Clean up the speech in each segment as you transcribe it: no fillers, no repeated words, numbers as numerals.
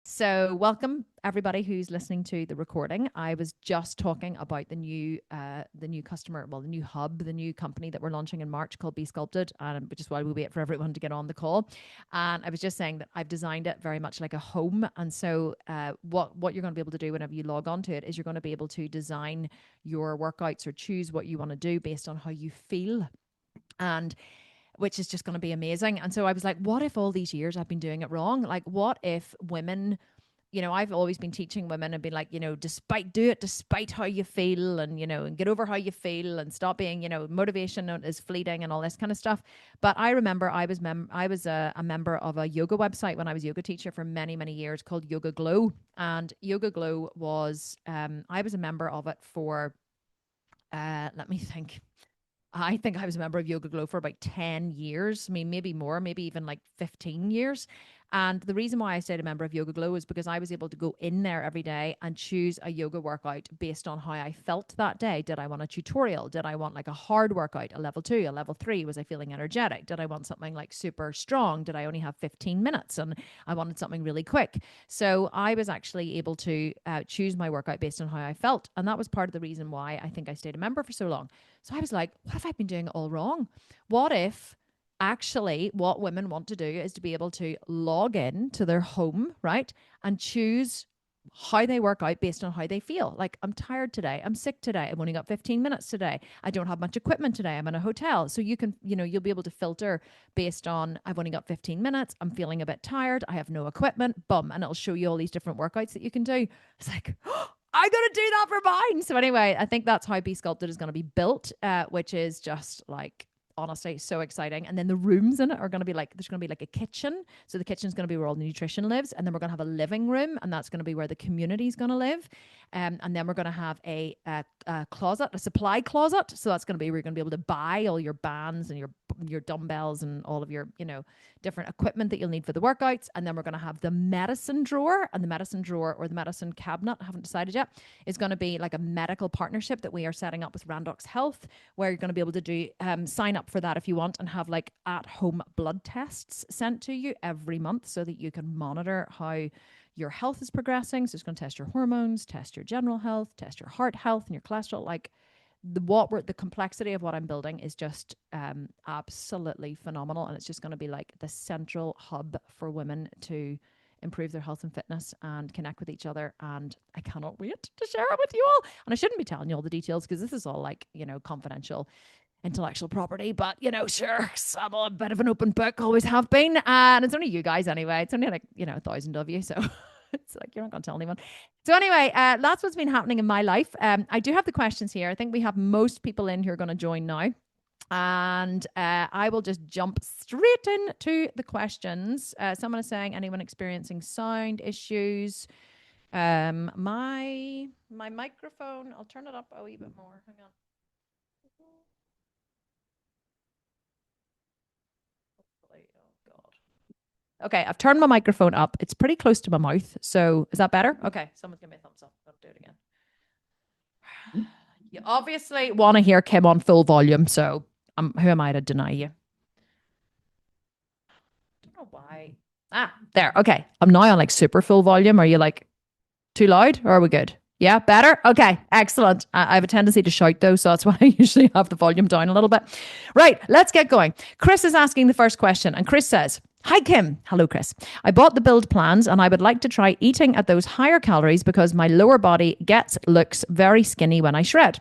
So, welcome everybody who's listening to the recording. I was just talking about the new customer, well, the new hub, the new company that we're launching in March called B Sculpted, which is why we wait for everyone to get on the call. And I was just saying that I've designed it very much like a home. And so, what you're going to be able to do whenever you log on to it is you're going to be able to design your workouts or choose what you want to do based on how you feel. And which is just going to be amazing. And so I was like, what if all these years I've been doing it wrong? Like, what if women, I've always been teaching women and been like, do it despite how you feel and get over how you feel and stop being, motivation is fleeting and all this kind of stuff. But I remember I was a member of a yoga website when I was yoga teacher for many, many years called Yoga Glow. And Yoga Glow was, I was a member of it for, let me think. I think I was a member of Yoga Glow for about 10 years. I mean, maybe more, maybe even like 15 years. And the reason why I stayed a member of Yoga Glow is because I was able to go in there every day and choose a yoga workout based on how I felt that day. Did I want a tutorial? Did I want like a hard workout, a level 2, a level 3? Was I feeling energetic? Did I want something like super strong? Did I only have 15 minutes and I wanted something really quick? So I was actually able to choose my workout based on how I felt. And that was part of the reason why I think I stayed a member for so long. So I was like, what if I've been doing it all wrong? What if actually what women want to do is to be able to log in to their home, right? And choose how they work out based on how they feel. Like, I'm tired today. I'm sick today. I've only got 15 minutes today. I don't have much equipment today. I'm in a hotel. So you can, you'll be able to filter based on, I've only got 15 minutes. I'm feeling a bit tired. I have no equipment. Boom. And it'll show you all these different workouts that you can do. It's like, oh, I got to do that for mine. So anyway, I think that's how Be Sculpted is going to be built, which is just like, honestly, so exciting. And then the rooms in it are going to be like, there's going to be like a kitchen. So the kitchen is going to be where all the nutrition lives. And then we're going to have a living room, and that's going to be where the community is going to live. And then we're going to have a closet, a supply closet. So that's going to be where you're going to be able to buy all your bands and your dumbbells and all of your, different equipment that you'll need for the workouts. And then we're going to have the medicine drawer, and the medicine drawer or the medicine cabinet, I haven't decided yet, is going to be like a medical partnership that we are setting up with Randox Health, where you're going to be able to do sign up for that if you want, and have like at-home blood tests sent to you every month so that you can monitor how your health is progressing. So it's going to test your hormones, test your general health, test your heart health and your cholesterol. Like, the complexity of what I'm building is just absolutely phenomenal. And it's just going to be like the central hub for women to improve their health and fitness and connect with each other. And I cannot wait to share it with you all. And I shouldn't be telling you all the details because this is all like, confidential intellectual property, but sure, I'm a bit of an open book, always have been. And it's only you guys anyway. It's only like, 1,000 of you. So it's like, you're not going to tell anyone. So anyway, that's what's been happening in my life. I do have the questions here. I think we have most people in who are going to join now. And I will just jump straight into the questions. Someone is saying, anyone experiencing sound issues? My microphone, I'll turn it up a wee bit more. Hang on. Oh God. Okay, I've turned my microphone up. It's pretty close to my mouth. So is that better? Okay, someone's give me a thumbs up. I'll do it again. You obviously want to hear Kim on full volume, so who am I to deny you? I don't know why. There. Okay, I'm now on like super full volume. Are you like too loud, or are we good? Yeah, better? Okay, excellent. I have a tendency to shout though, so that's why I usually have the volume down a little bit. Right, let's get going. Chris is asking the first question, and Chris says, hi, Kim. Hello, Chris. I bought the build plans and I would like to try eating at those higher calories because my lower body looks very skinny when I shred.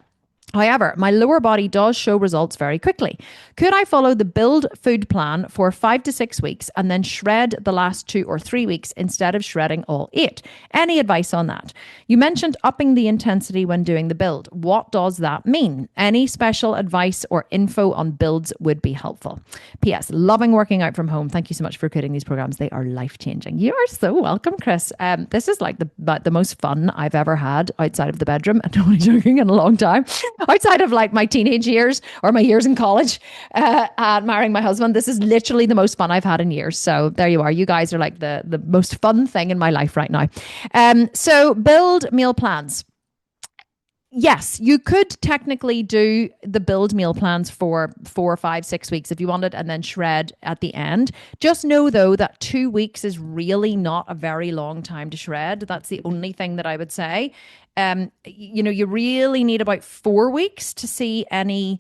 However, my lower body does show results very quickly. Could I follow the build food plan for 5 to 6 weeks and then shred the last 2 or 3 weeks instead of shredding all 8? Any advice on that? You mentioned upping the intensity when doing the build. What does that mean? Any special advice or info on builds would be helpful. P.S. Loving working out from home. Thank you so much for creating these programs. They are life-changing. You are so welcome, Chris. This is like the most fun I've ever had outside of the bedroom. I'm only joking, in a long time. Outside of like my teenage years or my years in college and marrying my husband, this is literally the most fun I've had in years. So there you are. You guys are like the most fun thing in my life right now. So build meal plans. Yes, you could technically do the build meal plans for 4, 5, 6 weeks if you wanted, and then shred at the end. Just know though that 2 weeks is really not a very long time to shred. That's the only thing that I would say. You really need about 4 weeks to see any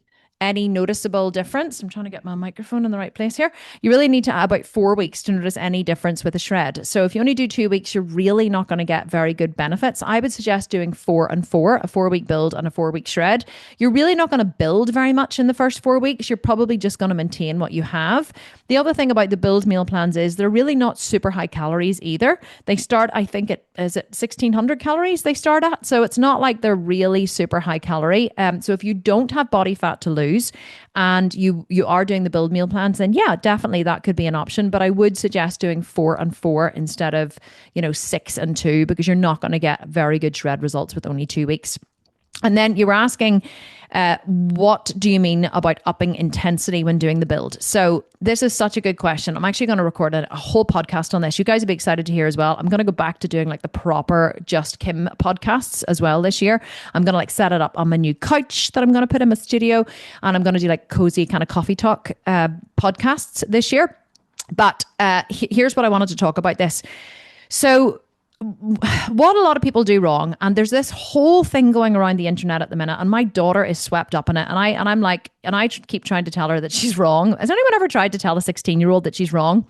noticeable difference. I'm trying to get my microphone in the right place here. You really need to add about 4 weeks to notice any difference with a shred. So if you only do 2 weeks, you're really not going to get very good benefits. I would suggest doing 4 and 4, a 4 week build and a 4 week shred. You're really not going to build very much in the first 4 weeks. You're probably just going to maintain what you have. The other thing about the build meal plans is they're really not super high calories either. They start, I think is it 1600 calories they start at. So it's not like they're really super high calorie. So if you don't have body fat to lose, and you are doing the build meal plans, then yeah, definitely that could be an option. But I would suggest doing 4 and 4 instead of 6 and 2, because you're not going to get very good shred results with only 2 weeks. And then you were asking, what do you mean about upping intensity when doing the build? So this is such a good question. I'm actually going to record a whole podcast on this. You guys will be excited to hear as well. I'm going to go back to doing like the proper Just Kim podcasts as well this year. I'm going to set it up on my new couch that I'm going to put in my studio. And I'm going to do like cozy kind of coffee talk podcasts this year. But here's what I wanted to talk about this. So what a lot of people do wrong, and there's this whole thing going around the internet at the minute, and my daughter is swept up in it, and I keep trying to tell her that she's wrong. Has anyone ever tried to tell a 16-year-old that she's wrong?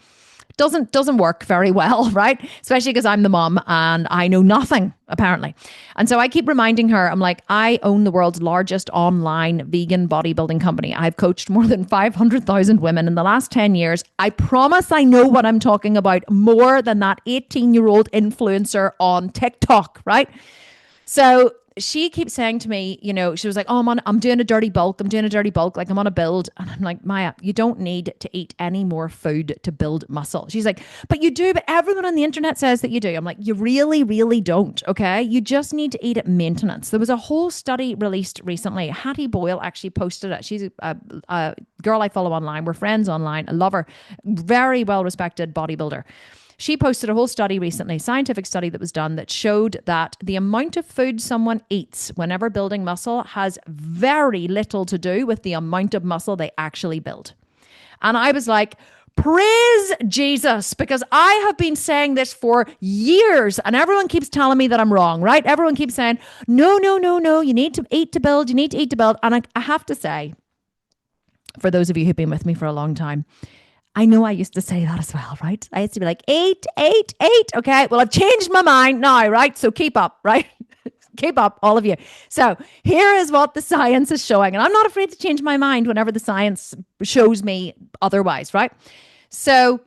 Doesn't work very well, right? Especially because I'm the mom and I know nothing, apparently. And so I keep reminding her, I'm like, I own the world's largest online vegan bodybuilding company. I've coached more than 500,000 women in the last 10 years. I promise I know what I'm talking about more than that 18-year-old influencer on TikTok, right? So she keeps saying to me, she was like, oh, I'm doing a dirty bulk. Like I'm on a build. And I'm like, Maya, you don't need to eat any more food to build muscle. She's like, but you do, but everyone on the internet says that you do. I'm like, you really, really don't. Okay. You just need to eat at maintenance. There was a whole study released recently. Hattie Boyle actually posted it. She's a girl I follow online. We're friends online. I love her. Very well-respected bodybuilder. She posted a whole study recently, scientific study that was done, that showed that the amount of food someone eats whenever building muscle has very little to do with the amount of muscle they actually build. And I was like, praise Jesus, because I have been saying this for years and everyone keeps telling me that I'm wrong, right? Everyone keeps saying, no, you need to eat to build, And I have to say, for those of you who've been with me for a long time, I know I used to say that as well, right? I used to be like, 8. Okay, well, I've changed my mind now, right? So keep up, right? Keep up, all of you. So here is what the science is showing. And I'm not afraid to change my mind whenever the science shows me otherwise, right? So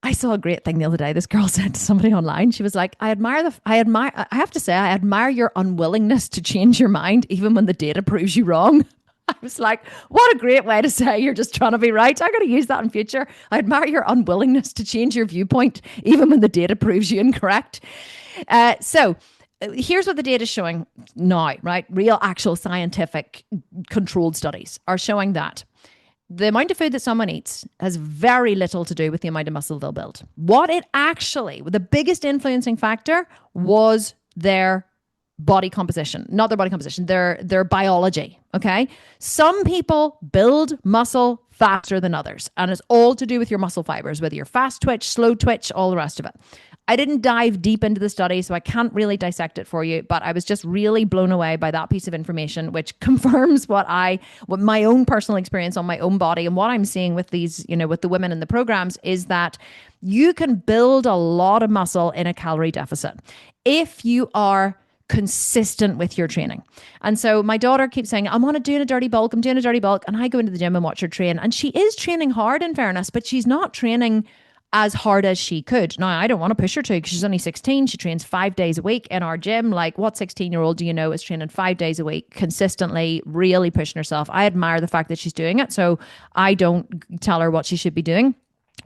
I saw a great thing the other day. This girl said to somebody online, she was like, I have to say, I admire your unwillingness to change your mind, even when the data proves you wrong. I was like, what a great way to say you're just trying to be right. I got to use that in future. I admire your unwillingness to change your viewpoint, even when the data proves you incorrect. So here's what the data is showing now, right? Real, actual scientific controlled studies are showing that the amount of food that someone eats has very little to do with the amount of muscle they'll build. The biggest influencing factor was their body composition, not their body composition, their biology. Okay. Some people build muscle faster than others, and it's all to do with your muscle fibers, whether you're fast twitch, slow twitch, all the rest of it. I didn't dive deep into the study, so I can't really dissect it for you, but I was just really blown away by that piece of information, which confirms what my own personal experience on my own body and what I'm seeing with these, with the women in the programs, is that you can build a lot of muscle in a calorie deficit if you are consistent with your training. And so my daughter keeps saying, I'm doing a dirty bulk. And I go into the gym and watch her train. And she is training hard, in fairness, but she's not training as hard as she could. Now, I don't want to push her to, because she's only 16. She trains 5 days a week in our gym. Like, what 16-year-old do you know is training 5 days a week consistently, really pushing herself? I admire the fact that she's doing it. So I don't tell her what she should be doing.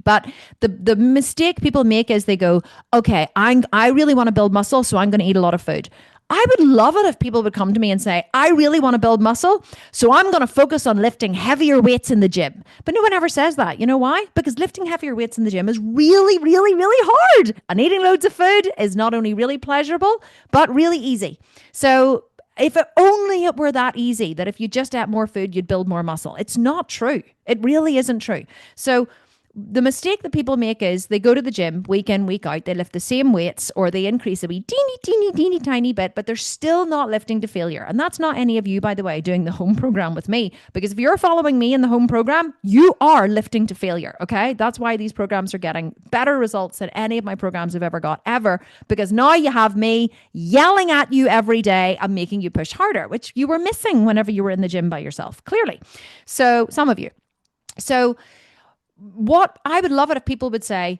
But the mistake people make is they go, okay, I really want to build muscle, so I'm going to eat a lot of food. I would love it if people would come to me and say, I really want to build muscle, so I'm going to focus on lifting heavier weights in the gym. But no one ever says that. You know why? Because lifting heavier weights in the gym is really, really, really hard. And eating loads of food is not only really pleasurable, but really easy. So if only it were that easy, that if you just ate more food, you'd build more muscle. It's not true. It really isn't true. So the mistake that people make is they go to the gym week in, week out, they lift the same weights or they increase a wee teeny tiny bit, but they're still not lifting to failure. And that's not any of you, by the way, doing the home program with me, because if you're following me in the home program, you are lifting to failure. Okay. That's why these programs are getting better results than any of my programs have ever got ever, because now you have me yelling at you every day and making you push harder, which you were missing whenever you were in the gym by yourself, clearly. So some of you. So what I would love it if people would say,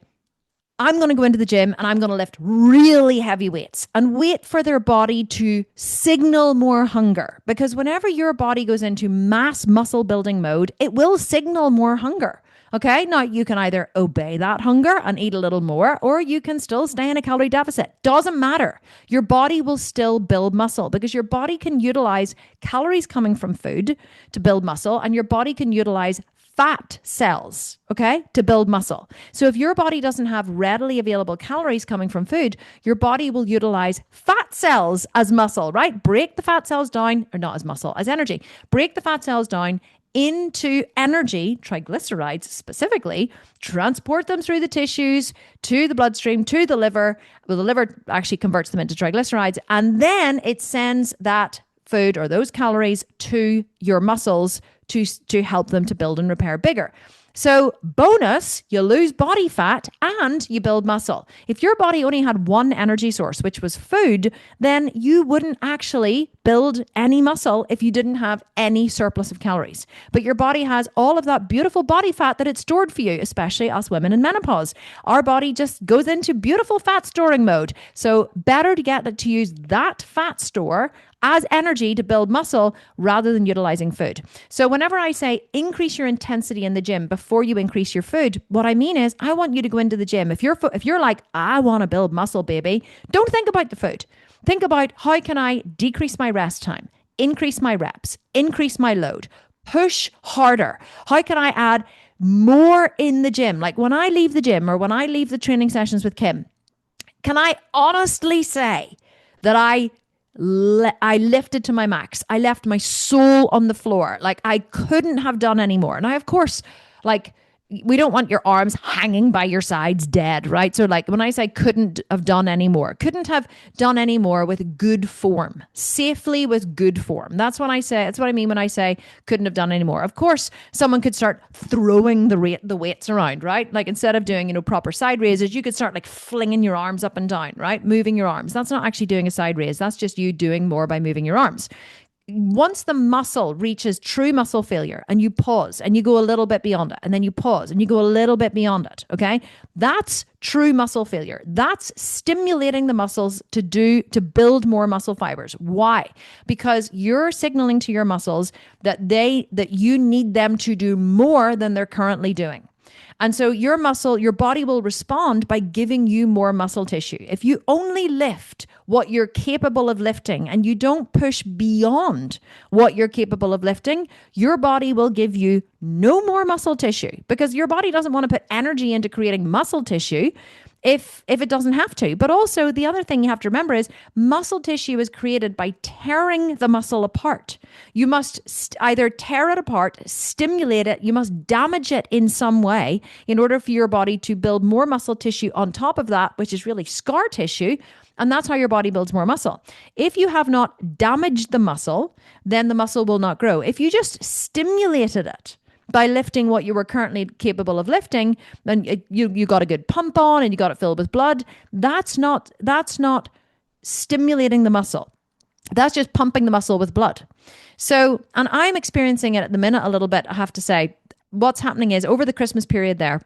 I'm going to go into the gym and I'm going to lift really heavy weights and wait for their body to signal more hunger. Because whenever your body goes into mass muscle building mode, it will signal more hunger. Okay. Now you can either obey that hunger and eat a little more, or you can still stay in a calorie deficit. Doesn't matter. Your body will still build muscle because your body can utilize calories coming from food to build muscle, and your body can utilize fat cells, okay, to build muscle. So if your body doesn't have readily available calories coming from food, your body will utilize fat cells as muscle, right? Break the fat cells down, or not as muscle, as energy. Break the fat cells down into energy, triglycerides specifically, transport them through the tissues, to the bloodstream, to the liver. Well, the liver actually converts them into triglycerides, and then it sends that food or those calories to your muscles to help them to build and repair bigger. So bonus, you lose body fat and you build muscle. If your body only had one energy source, which was food, then you wouldn't actually build any muscle if you didn't have any surplus of calories. But your body has all of that beautiful body fat that it's stored for you, especially us women in menopause. Our body just goes into beautiful fat storing mode. So better to get to use that fat store as energy to build muscle rather than utilizing food. So whenever I say increase your intensity in the gym before you increase your food, what I mean is I want you to go into the gym. If you're like, I want to build muscle, baby, don't think about the food. Think about, how can I decrease my rest time, increase my reps, increase my load, push harder? How can I add more in the gym? Like when I leave the gym or when I leave the training sessions with Kim, can I honestly say that I lifted to my max? I left my soul on the floor. Like I couldn't have done any more. Now, of course, like we don't want your arms hanging by your sides dead, right? So like when I say couldn't have done any more with good form, safely with good form. That's what I mean when I say couldn't have done any more. Of course, someone could start throwing the weights around, right? Like instead of doing, proper side raises, you could start like flinging your arms up and down, right? Moving your arms. That's not actually doing a side raise. That's just you doing more by moving your arms. Once the muscle reaches true muscle failure and you pause and you go a little bit beyond it, and then you pause and you go a little bit beyond it, okay? That's true muscle failure. That's stimulating the muscles to build more muscle fibers. Why? Because you're signaling to your muscles that you need them to do more than they're currently doing. And so your body will respond by giving you more muscle tissue. If you only lift what you're capable of lifting and you don't push beyond what you're capable of lifting, your body will give you no more muscle tissue, because your body doesn't want to put energy into creating muscle tissue if it doesn't have to. But also the other thing you have to remember is muscle tissue is created by tearing the muscle apart. You must either tear it apart, stimulate it, you must damage it in some way in order for your body to build more muscle tissue on top of that, which is really scar tissue. And that's how your body builds more muscle. If you have not damaged the muscle, then the muscle will not grow. If you just stimulated it by lifting what you were currently capable of lifting, and you got a good pump on and you got it filled with blood, that's not stimulating the muscle. That's just pumping the muscle with blood. So, and I'm experiencing it at the minute a little bit, I have to say. What's happening is over the Christmas period there,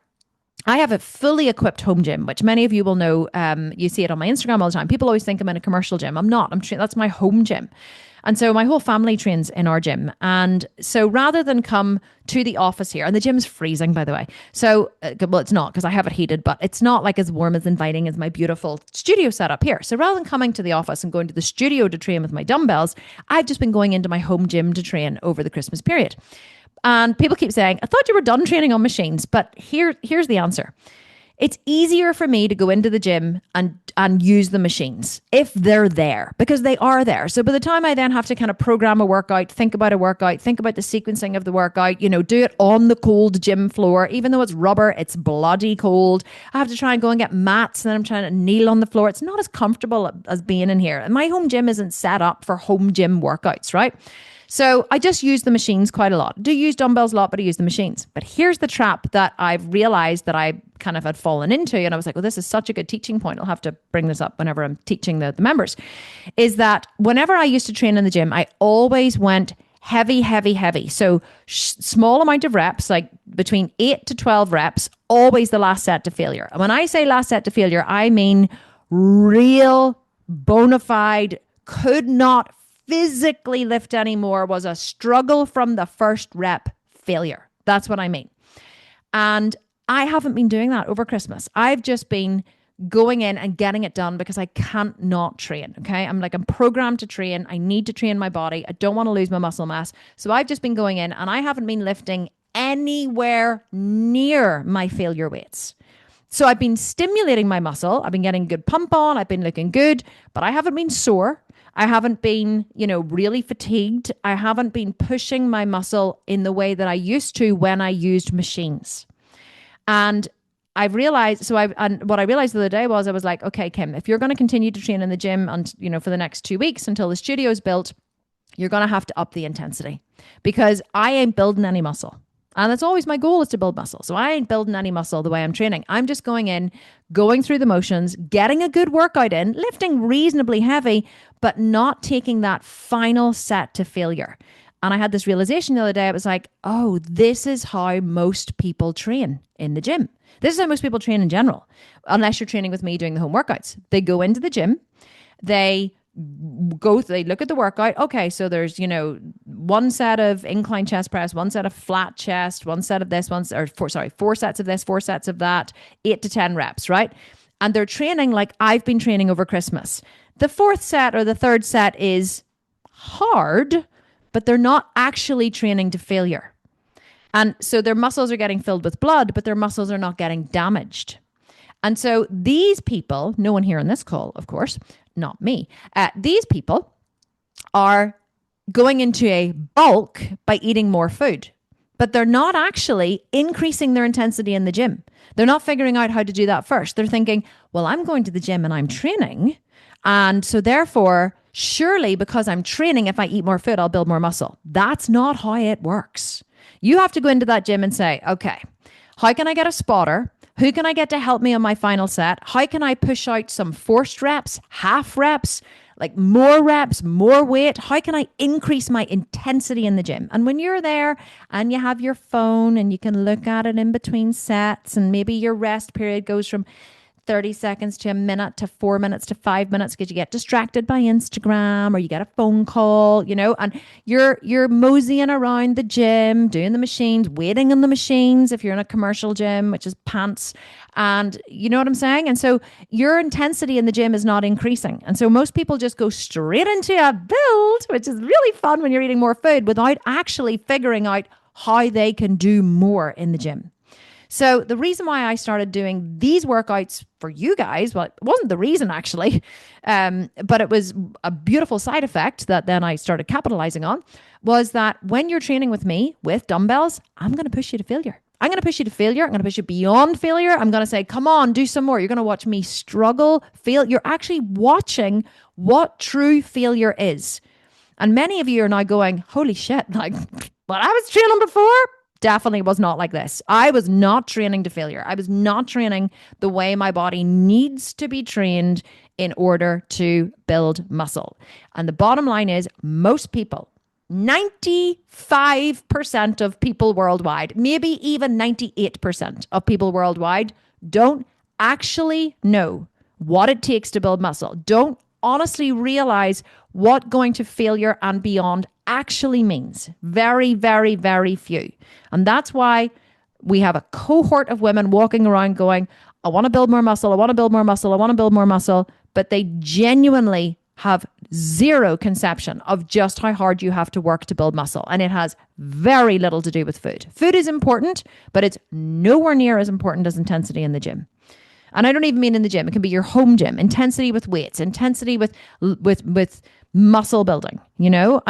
I have a fully equipped home gym, which many of you will know. You see it on my Instagram all the time. People always think I'm in a commercial gym. I'm not. That's my home gym. And so my whole family trains in our gym. And so rather than come to the office here, and the gym's freezing, by the way. So, well, it's not because I have it heated, but it's not like as warm, as inviting as my beautiful studio setup here. So rather than coming to the office and going to the studio to train with my dumbbells, I've just been going into my home gym to train over the Christmas period. And people keep saying, I thought you were done training on machines. But here's the answer. It's easier for me to go into the gym and use the machines if they're there, because they are there. So by the time I then have to kind of program a workout, think about the sequencing of the workout, do it on the cold gym floor, even though it's rubber, it's bloody cold. I have to try and go and get mats, and then I'm trying to kneel on the floor. It's not as comfortable as being in here. And my home gym isn't set up for home gym workouts, right? So I just use the machines quite a lot. I do use dumbbells a lot, but I use the machines. But here's the trap that I've realized that I kind of had fallen into. And I was like, well, this is such a good teaching point. I'll have to bring this up whenever I'm teaching the members. Is that whenever I used to train in the gym, I always went heavy, heavy, heavy. So small amount of reps, like between 8 to 12 reps, always the last set to failure. And when I say last set to failure, I mean real, bona fide, could not physically lift anymore, was a struggle from the first rep failure. That's what I mean. And I haven't been doing that over Christmas. I've just been going in and getting it done because I can't not train. Okay. I'm programmed to train. I need to train my body. I don't want to lose my muscle mass. So I've just been going in, and I haven't been lifting anywhere near my failure weights. So I've been stimulating my muscle. I've been getting good pump on. I've been looking good, but I haven't been sore. I haven't been, really fatigued. I haven't been pushing my muscle in the way that I used to when I used machines. And I've realized, and what I realized the other day was, I was like, okay, Kim, if you're going to continue to train in the gym and, for the next 2 weeks until the studio is built, you're going to have to up the intensity, because I ain't building any muscle. And that's always my goal, is to build muscle. So I ain't building any muscle the way I'm training. I'm just going in, going through the motions, getting a good workout in, lifting reasonably heavy, but not taking that final set to failure. And I had this realization the other day. I was like, oh, this is how most people train in the gym. This is how most people train in general, unless you're training with me doing the home workouts. They go into the gym, they look at the workout. Okay, so there's, one set of incline chest press, one set of flat chest, one set of this, four sets of this, 4 sets of that, 8 to 10 reps, right? And they're training like I've been training over Christmas. The 4th set or the 3rd set is hard, but they're not actually training to failure. And so their muscles are getting filled with blood, but their muscles are not getting damaged. And so these people, no one here on this call, of course, not me, these people are going into a bulk by eating more food, but they're not actually increasing their intensity in the gym. They're not figuring out how to do that first. They're thinking, well, I'm going to the gym and I'm training. And so therefore, surely because I'm training, if I eat more food, I'll build more muscle. That's not how it works. You have to go into that gym and say, okay, how can I get a spotter? Who can I get to help me on my final set? How can I push out some forced reps, half reps, like more reps, more weight? How can I increase my intensity in the gym? And when you're there and you have your phone and you can look at it in between sets, and maybe your rest period goes from 30 seconds to a minute to 4 minutes to 5 minutes because you get distracted by Instagram or you get a phone call, and you're moseying around the gym, doing the machines, waiting on the machines if you're in a commercial gym, which is pants. And you know what I'm saying? And so your intensity in the gym is not increasing. And so most people just go straight into a build, which is really fun when you're eating more food, without actually figuring out how they can do more in the gym. So the reason why I started doing these workouts for you guys, well, it wasn't the reason actually, but it was a beautiful side effect that then I started capitalizing on, was that when you're training with me with dumbbells, I'm going to push you to failure. I'm going to push you to failure. I'm going to push you beyond failure. I'm going to say, come on, do some more. You're going to watch me struggle, fail. You're actually watching what true failure is. And many of you are now going, holy shit, like what I was training before definitely was not like this. I was not training to failure. I was not training the way my body needs to be trained in order to build muscle. And the bottom line is, most people, 95% of people worldwide, maybe even 98% of people worldwide, don't actually know what it takes to build muscle, don't honestly realize what going to failure and beyond actually means. Very, very, very few. And that's why we have a cohort of women walking around going, I want to build more muscle, I want to build more muscle, I want to build more muscle, but they genuinely have zero conception of just how hard you have to work to build muscle. And it has very little to do with food. Food is important, but it's nowhere near as important as intensity in the gym. And I don't even mean in the gym. It can be your home gym, intensity with weights, intensity with muscle building. You know,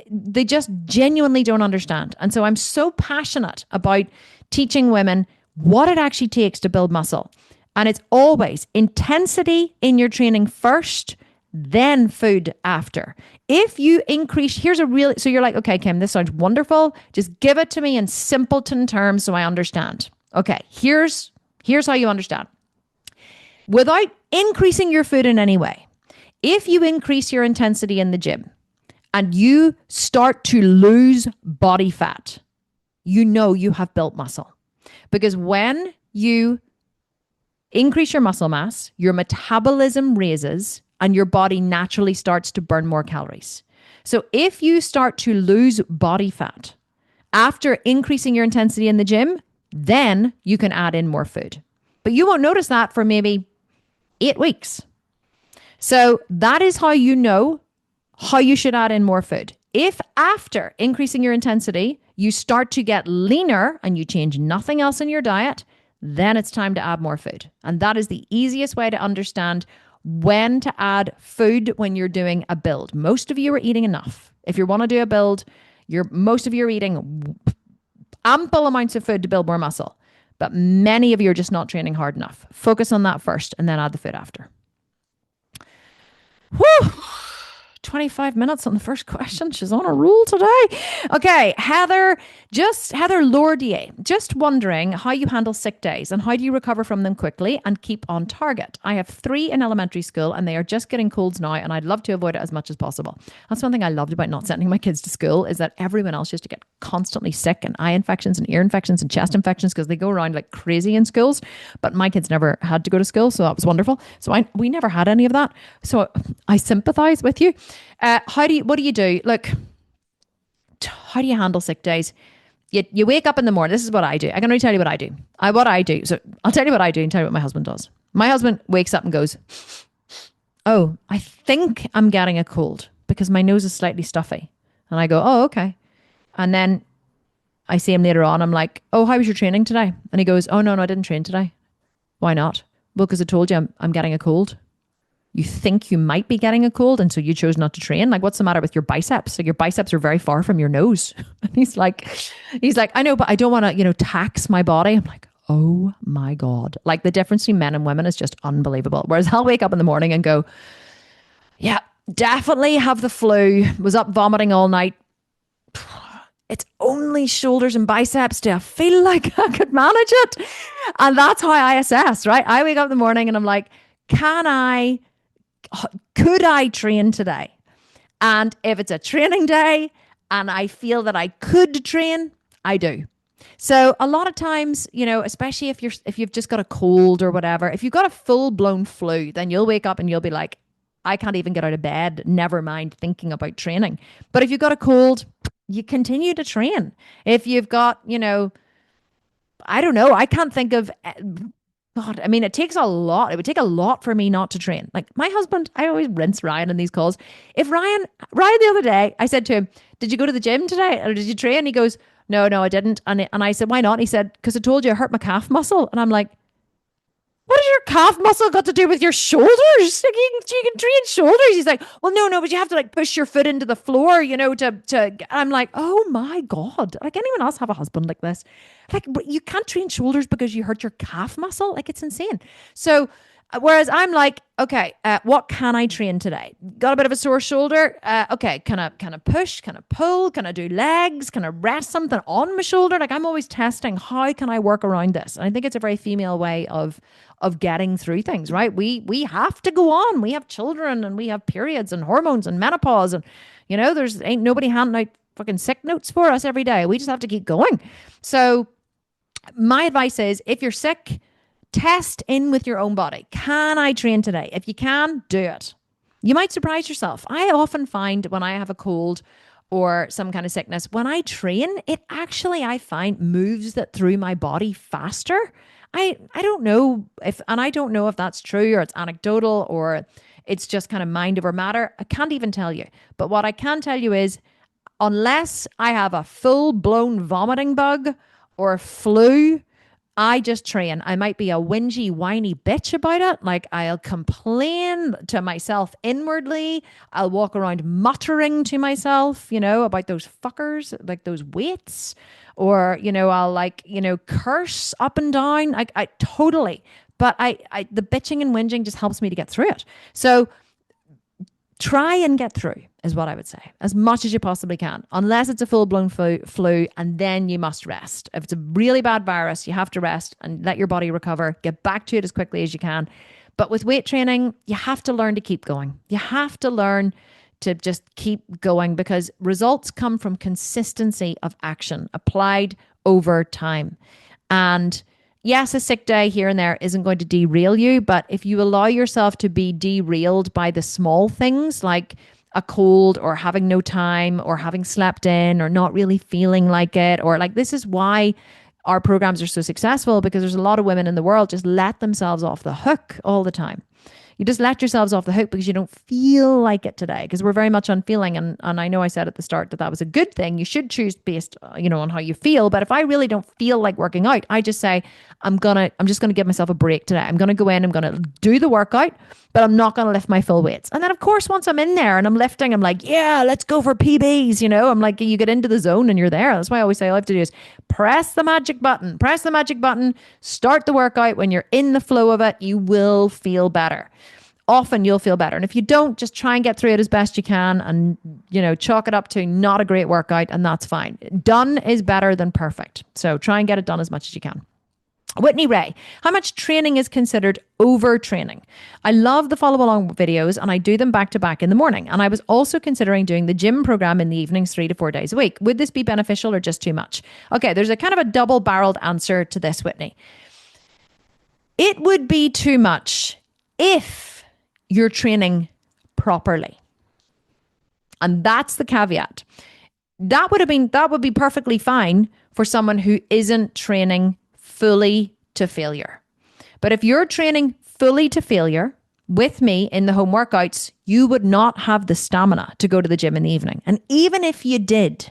they just genuinely don't understand. And so I'm so passionate about teaching women what it actually takes to build muscle. And it's always intensity in your training first, then food after. If you increase, so you're like, okay, Kim, this sounds wonderful. Just give it to me in simpleton terms so I understand. Okay, here's how you understand. Without increasing your food in any way, if you increase your intensity in the gym and you start to lose body fat, you know you have built muscle. Because when you increase your muscle mass, your metabolism raises and your body naturally starts to burn more calories. So if you start to lose body fat after increasing your intensity in the gym, then you can add in more food. But you won't notice that for maybe 8 weeks. So that is how you know how you should add in more food. If after increasing your intensity, you start to get leaner and you change nothing else in your diet, then it's time to add more food. And that is the easiest way to understand when to add food when you're doing a build. Most of you are eating enough. If you want to do a build, most of you are eating ample amounts of food to build more muscle. But many of you are just not training hard enough. Focus on that first and then add the food after. Whew. 25 minutes on the first question. She's on a roll today. Okay, Heather Lourdier, just wondering how you handle sick days and how do you recover from them quickly and keep on target? I have 3 in elementary school and they are just getting colds now and I'd love to avoid it as much as possible. That's one thing I loved about not sending my kids to school is that everyone else used to get constantly sick and eye infections and ear infections and chest infections because they go around like crazy in schools. But my kids never had to go to school, so that was wonderful. So we never had any of that. So I sympathize with you. What do you do? Look, how do you handle sick days? You wake up in the morning. This is what I do. I can only tell you what I do. So I'll tell you what I do and tell you what my husband does. My husband wakes up and goes, oh, I think I'm getting a cold because my nose is slightly stuffy. And I go, oh, okay. And then I see him later on. I'm like, oh, how was your training today? And he goes, oh, no, I didn't train today. Why not? Well, because I told you I'm getting a cold. You think you might be getting a cold and so you chose not to train. Like, what's the matter with your biceps? Like, your biceps are very far from your nose. And he's like, I know, but I don't want to, tax my body. I'm like, oh my God. Like, the difference between men and women is just unbelievable. Whereas I'll wake up in the morning and go, yeah, definitely have the flu. Was up vomiting all night. It's only shoulders and biceps. Do I feel like I could manage it? And that's how I assess, right? I wake up in the morning and I'm like, could I train today? And if it's a training day and I feel that I could train, I do. So a lot of times, especially if you've just got a cold or whatever, if you've got a full blown flu, then you'll wake up and you'll be like, I can't even get out of bed, never mind thinking about training. But if you've got a cold, you continue to train. If you've got, I don't know, I can't think of God, I mean, it takes a lot. It would take a lot for me not to train. Like my husband, I always rinse Ryan in these calls. If Ryan the other day, I said to him, did you go to the gym today? Or did you train? He goes, no, I didn't. And I said, why not? He said, because I told you I hurt my calf muscle. And I'm like, what has your calf muscle got to do with your shoulders? Like, you can train shoulders. He's like, well, no, but you have to like push your foot into the floor, I'm like, oh my God. Like, anyone else have a husband like this? Like, you can't train shoulders because you hurt your calf muscle. Like, it's insane. So, whereas I'm like, okay, what can I train today? Got a bit of a sore shoulder. Okay, can I push? Can I pull? Can I do legs? Can I rest something on my shoulder? Like, I'm always testing how can I work around this. And I think it's a very female way of getting through things, right? We have to go on. We have children and we have periods and hormones and menopause and there's ain't nobody handing out fucking sick notes for us every day. We just have to keep going. So my advice is, if you're sick, test in with your own body. Can I train today? If you can, do it. You might surprise yourself. I often find when I have a cold or some kind of sickness, when I train, it actually, I find, moves that through my body faster. I don't know if that's true, or it's anecdotal, or it's just kind of mind over matter. I can't even tell you. But what I can tell you is, unless I have a full-blown vomiting bug or flu, I just train. I might be a whingy, whiny bitch about it. Like, I'll complain to myself inwardly. I'll walk around muttering to myself, about those fuckers, like those weights. Or, I'll curse up and down. I totally. But the bitching and whinging just helps me to get through it. So try and get through is what I would say, as much as you possibly can, unless it's a full-blown flu, and then you must rest. If it's a really bad virus, you have to rest and let your body recover, get back to it as quickly as you can. But with weight training, you have to learn to keep going. You have to learn to just keep going, because results come from consistency of action applied over time. And yes, a sick day here and there isn't going to derail you, but if you allow yourself to be derailed by the small things like a cold or having no time or having slept in or not really feeling like it, or like, this is why our programs are so successful, because there's a lot of women in the world just let themselves off the hook all the time. You just let yourselves off the hook because you don't feel like it today, because we're very much on feeling. And I know I said at the start that was a good thing. You should choose based, on how you feel. But if I really don't feel like working out, I just say, I'm just going to give myself a break today. I'm going to go in, I'm going to do the workout, but I'm not going to lift my full weights. And then of course, once I'm in there and I'm lifting, I'm like, yeah, let's go for PBs. I'm like, you get into the zone and you're there. That's why I always say all I have to do is press the magic button, start the workout. When you're in the flow of it, you will feel better. Often you'll feel better. And if you don't, just try and get through it as best you can and, chalk it up to not a great workout, and that's fine. Done is better than perfect. So try and get it done as much as you can. Whitney Ray, how much training is considered overtraining? I love the follow along videos and I do them back to back in the morning. And I was also considering doing the gym program in the evenings 3 to 4 days a week. Would this be beneficial or just too much? Okay, there's a kind of a double barreled answer to this, Whitney. It would be too much if you're training properly. And that's the caveat. That would be perfectly fine for someone who isn't training fully to failure. But if you're training fully to failure with me in the home workouts, you would not have the stamina to go to the gym in the evening. And even if you did,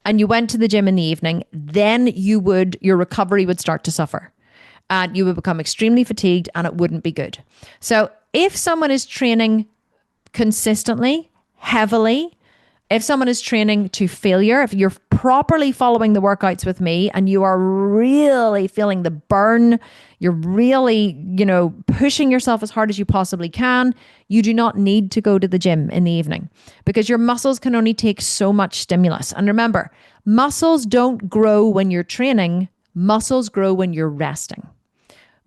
and you went to the gym in the evening, then your recovery would start to suffer. And you would become extremely fatigued and it wouldn't be good. So if someone is training consistently, heavily, if someone is training to failure, if you're properly following the workouts with me and you are really feeling the burn, you're really, pushing yourself as hard as you possibly can, you do not need to go to the gym in the evening, because your muscles can only take so much stimulus. And remember, muscles don't grow when you're training, muscles grow when you're resting.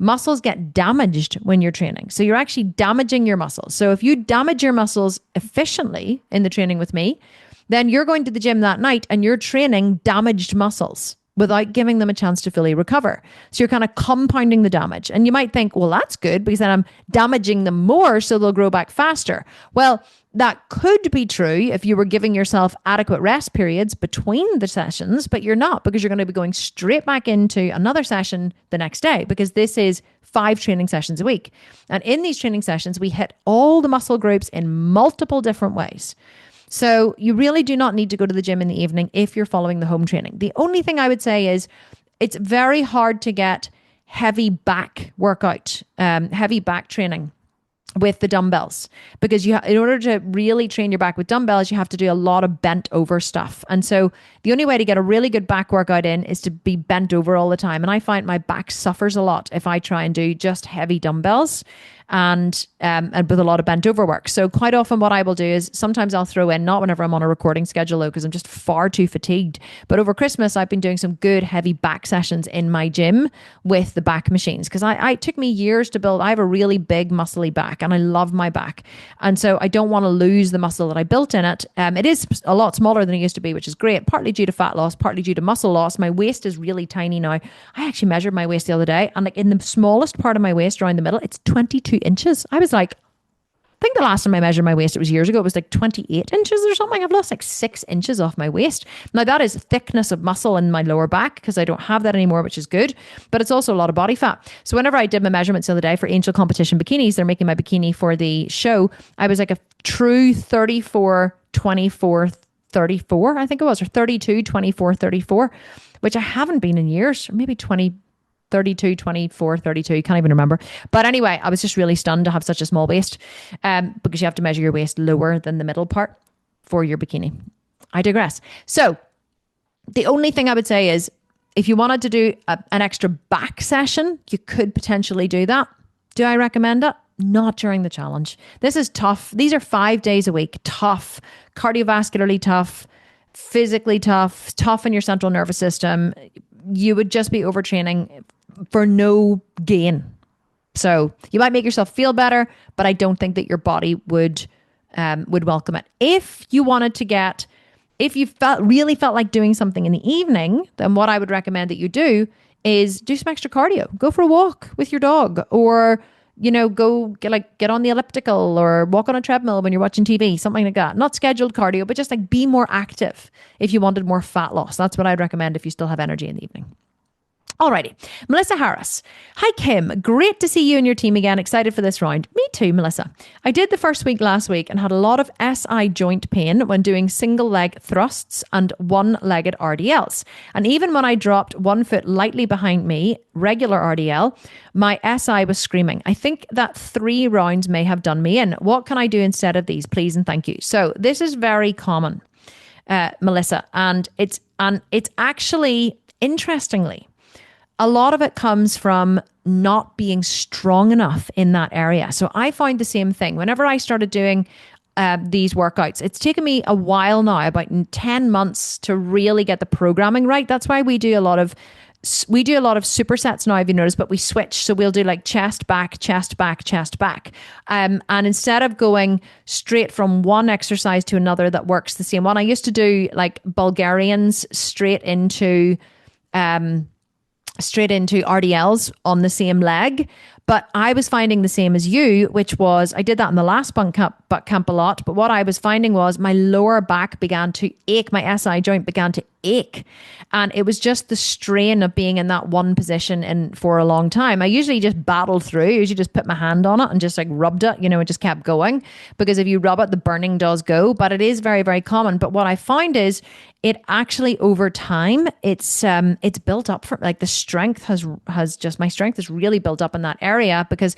Muscles get damaged when you're training. So you're actually damaging your muscles. So if you damage your muscles efficiently in the training with me, then you're going to the gym that night and you're training damaged muscles without giving them a chance to fully recover. So you're kind of compounding the damage. And you might think, well, that's good because then I'm damaging them more so they'll grow back faster. Well, that could be true if you were giving yourself adequate rest periods between the sessions, but you're not, because you're going to be going straight back into another session the next day, because this is 5 training sessions a week. And in these training sessions, we hit all the muscle groups in multiple different ways. So you really do not need to go to the gym in the evening if you're following the home training. The only thing I would say is it's very hard to get heavy back workout, heavy back training with the dumbbells, because in order to really train your back with dumbbells, you have to do a lot of bent over stuff. And so the only way to get a really good back workout in is to be bent over all the time. And I find my back suffers a lot if I try and do just heavy dumbbells. and with a lot of bent over work. So quite often what I will do is sometimes I'll throw in, not whenever I'm on a recording schedule though, because I'm just far too fatigued, but over Christmas I've been doing some good heavy back sessions in my gym with the back machines, because it took me years to build. I have a really big muscly back and I love my back, and so I don't want to lose the muscle that I built in it. It is a lot smaller than it used to be, which is great, partly due to fat loss, partly due to muscle loss. My waist is really tiny now. I actually measured my waist the other day, and like in the smallest part of my waist around the middle, it's 22 inches. I was like, I think the last time I measured my waist, it was years ago, it was like 28 inches or something. I've lost like 6 inches off my waist. Now that is thickness of muscle in my lower back, because I don't have that anymore, which is good, but it's also a lot of body fat. So whenever I did my measurements the other day for Angel Competition bikinis, they're making my bikini for the show, I was like a true 34, 24, 34, I think it was, or 32, 24, 34, which I haven't been in years, or maybe 20, 32, 24, 32, can't even remember. But anyway, I was just really stunned to have such a small waist, because you have to measure your waist lower than the middle part for your bikini. I digress. So the only thing I would say is, if you wanted to do an extra back session, you could potentially do that. Do I recommend it? Not during the challenge. This is tough. These are 5 days a week. Tough, cardiovascularly tough, physically tough, tough in your central nervous system. You would just be overtraining for no gain. So you might make yourself feel better, but I don't think that your body would welcome it. If you wanted to if you really felt like doing something in the evening, then what I would recommend that you do is do some extra cardio. Go for a walk with your dog, or go get on the elliptical or walk on a treadmill when you're watching TV, something like that. Not scheduled cardio, but just like be more active if you wanted more fat loss. That's what I'd recommend if you still have energy in the evening. Alrighty. Melissa Harris. Hi, Kim. Great to see you and your team again. Excited for this round. Me too, Melissa. I did the first week last week and had a lot of SI joint pain when doing single leg thrusts and one-legged RDLs. And even when I dropped one foot lightly behind me, regular RDL, my SI was screaming. I think that 3 rounds may have done me in. What can I do instead of these, please and thank you? So this is very common, Melissa, and it's actually, interestingly, a lot of it comes from not being strong enough in that area. So I find the same thing. Whenever I started doing these workouts, it's taken me a while now, about 10 months, to really get the programming right. That's why we do a lot of supersets now, if you notice, but we switch. So we'll do like chest, back, chest, back, chest, back. And instead of going straight from one exercise to another that works the same one, I used to do like Bulgarians straight into RDLs on the same leg. But I was finding the same as you, which was, I did that in the last butt camp a lot. But what I was finding was my lower back began to ache. My SI joint began to ache. And it was just the strain of being in that one position for a long time. I usually just battled through. I usually just put my hand on it and just like rubbed it, and just kept going. Because if you rub it, the burning does go. But it is very, very common. But what I find is, it actually over time, it's built up for, like, the strength my strength has really built up in that area, because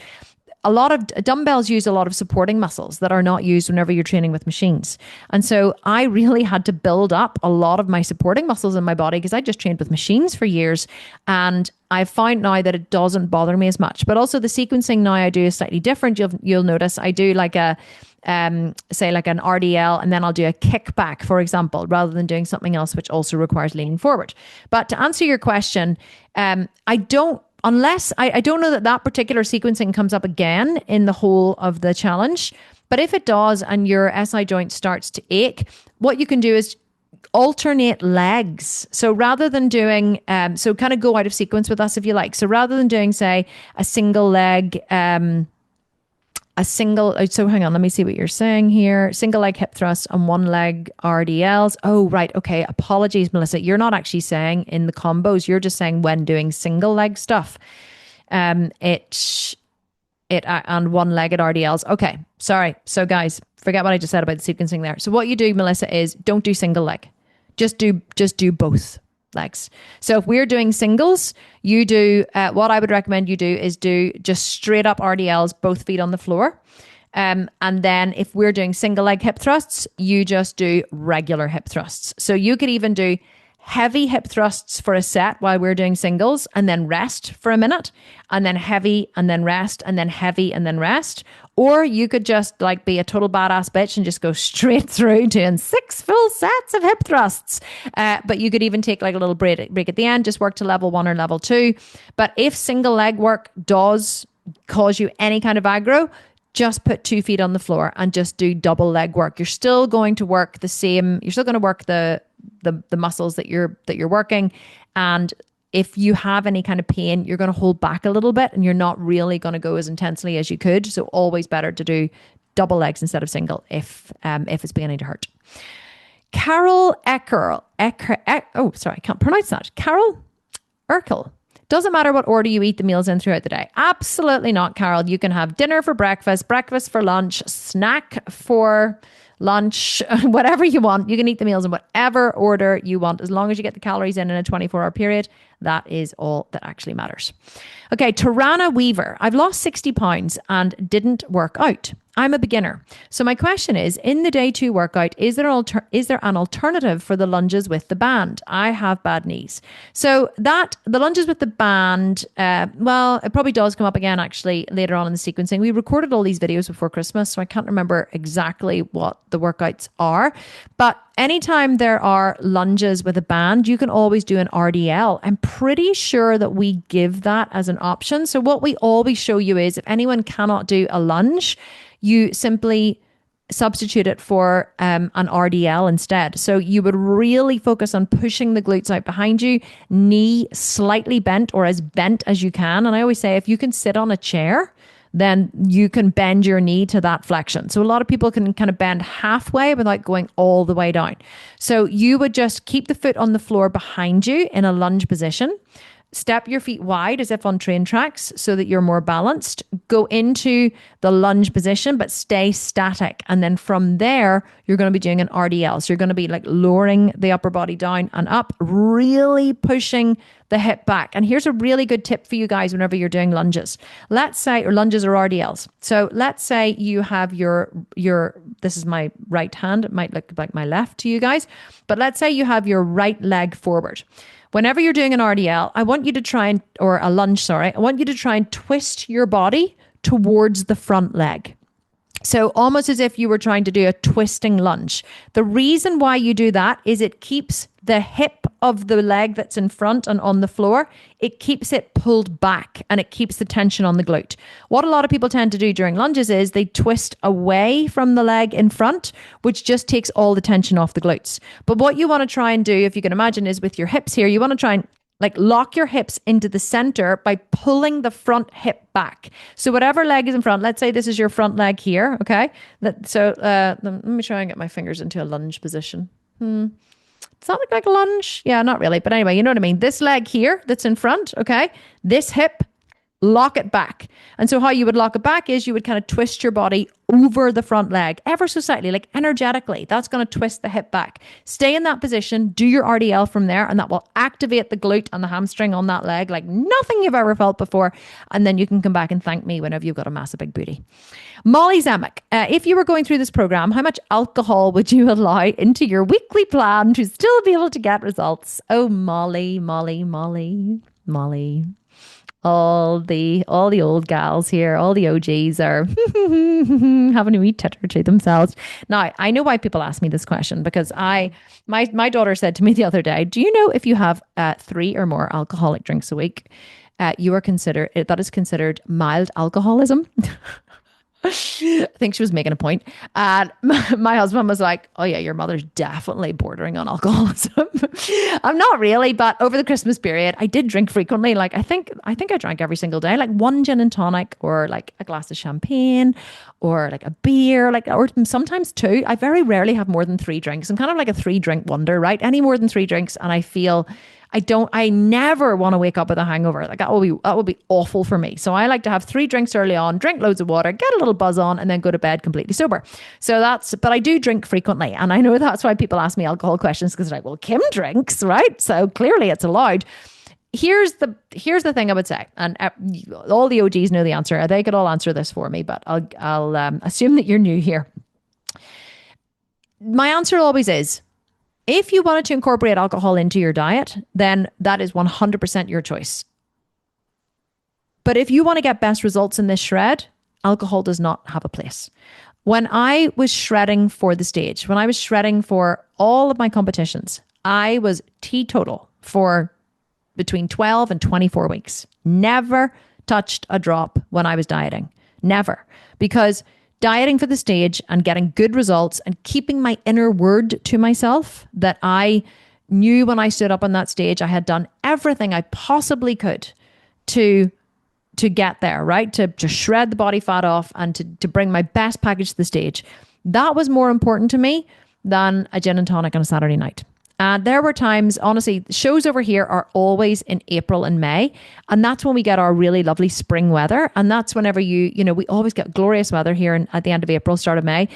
a lot of dumbbells use a lot of supporting muscles that are not used whenever you're training with machines. And so I really had to build up a lot of my supporting muscles in my body, because I just trained with machines for years. And I find now that it doesn't bother me as much. But also the sequencing now I do is slightly different. You'll notice I do like say like an RDL, and then I'll do a kickback, for example, rather than doing something else which also requires leaning forward. But to answer your question, I don't know that particular sequencing comes up again in the whole of the challenge. But if it does and your SI joint starts to ache, what you can do is alternate legs. So rather than doing, so kind of go out of sequence with us if you like. So rather than doing, say, a single leg, so hang on, let me see what you're saying here. Single leg hip thrust and one leg RDLs. Oh, right. Okay. Apologies, Melissa. You're not actually saying in the combos. You're just saying when doing single leg stuff. And one-legged RDLs. Okay. Sorry. So guys, forget what I just said about the sequencing there. So what you do, Melissa, is don't do single leg. Just do both legs. So if we're doing singles, you do, what I would recommend you do is do just straight up RDLs, both feet on the floor. And then if we're doing single leg hip thrusts, you just do regular hip thrusts. So you could even do heavy hip thrusts for a set while we're doing singles, and then rest for a minute, and then heavy, and then rest, and then heavy, and then rest. Or you could just like be a total badass bitch and just go straight through doing 6 full sets of hip thrusts. But you could even take like a little break at the end, just work to level 1 or level 2. But if single leg work does cause you any kind of aggro, just put 2 feet on the floor and just do double leg work. You're still going to work the same. You're still going to work the muscles that you're working. And if you have any kind of pain, you're going to hold back a little bit and you're not really going to go as intensely as you could. So always better to do double legs instead of single if it's beginning to hurt. Carol Eckerl. I can't pronounce that. Carol Erkel. Doesn't matter what order you eat the meals in throughout the day. Absolutely not, Carol. You can have dinner for breakfast, breakfast for lunch, snack for lunch, whatever you want. You can eat the meals in whatever order you want, as long as you get the calories in a 24-hour period. That is all that actually matters. Okay, Tarana Weaver. I've lost 60 pounds and didn't work out. I'm a beginner. So my question is, in the day 2 workout, is there an alternative for the lunges with the band? I have bad knees. So the lunges with the band, it probably does come up again actually later on in the sequencing. We recorded all these videos before Christmas, so I can't remember exactly what the workouts are. But anytime there are lunges with a band, you can always do an RDL. I'm pretty sure that we give that as an option. So what we always show you is, if anyone cannot do a lunge, you simply substitute it for an RDL instead. So you would really focus on pushing the glutes out behind you, knee slightly bent or as bent as you can. And I always say, if you can sit on a chair, then you can bend your knee to that flexion. So a lot of people can kind of bend halfway without going all the way down. So you would just keep the foot on the floor behind you in a lunge position. Step your feet wide as if on train tracks so that you're more balanced. Go into the lunge position, but stay static. And then from there, you're going to be doing an RDL. So you're going to be like lowering the upper body down and up, really pushing the hip back. And here's a really good tip for you guys whenever you're doing lunges. Let's say, or lunges or RDLs. So let's say you have your, this is my right hand. It might look like my left to you guys, but let's say you have your right leg forward. Whenever you're doing an RDL, I want you to try and, or a lunge, sorry, I want you to try and twist your body towards the front leg. So almost as if you were trying to do a twisting lunge. The reason why you do that is it keeps the hip of the leg that's in front and on the floor, it keeps it pulled back and it keeps the tension on the glute. What a lot of people tend to do during lunges is they twist away from the leg in front, which just takes all the tension off the glutes. But what you want to try and do, if you can imagine, is with your hips here, you want to try and like lock your hips into the center by pulling the front hip back. So whatever leg is in front, let's say this is your front leg here, okay? Let me try and get my fingers into a lunge position. Does that look like a lunge? Yeah, not really. But anyway, you know what I mean? This leg here that's in front, okay? This hip, lock it back. And so how you would lock it back is you would kind of twist your body over the front leg ever so slightly, like energetically. That's going to twist the hip back. Stay in that position, do your RDL from there, and that will activate the glute and the hamstring on that leg like nothing you've ever felt before. And then you can come back and thank me whenever you've got a massive big booty. Molly Zemek, if you were going through this program, how much alcohol would you allow into your weekly plan to still be able to get results? Oh, Molly. All the old gals here, all the OGs are having a wee titter to themselves. Now, I know why people ask me this question, because my daughter said to me the other day, do you know if you have 3 or more alcoholic drinks a week, that is considered mild alcoholism? I think she was making a point. And my husband was like, oh yeah, your mother's definitely bordering on alcoholism. I'm not really, but over the Christmas period, I did drink frequently. Like I think I drank every single day, like 1 gin and tonic or like a glass of champagne or like a beer, or sometimes 2. I very rarely have more than 3 drinks. I'm kind of like a 3-drink wonder, right? Any more than 3 drinks and I feel I never want to wake up with a hangover. Like that will be awful for me. So I like to have 3 drinks early on, drink loads of water, get a little buzz on, and then go to bed completely sober. But I do drink frequently. And I know that's why people ask me alcohol questions, because they're like, well, Kim drinks, right? So clearly it's allowed. Here's the thing I would say, and all the OGs know the answer. They could all answer this for me, but I'll assume that you're new here. My answer always is, If you wanted to incorporate alcohol into your diet, then that is 100% your choice. But if you want to get best results in this shred, alcohol does not have a place. When I was shredding for the stage, when I was shredding for all of my competitions, I was teetotal for between 12 and 24 weeks. Never touched a drop when I was dieting. Never. Because dieting for the stage and getting good results and keeping my inner word to myself that I knew when I stood up on that stage, I had done everything I possibly could to get there, right? To shred the body fat off and to bring my best package to the stage. That was more important to me than a gin and tonic on a Saturday night. And there were times, honestly, shows over here are always in April and May. And that's when we get our really lovely spring weather. And that's whenever we always get glorious weather here at the end of April, start of May.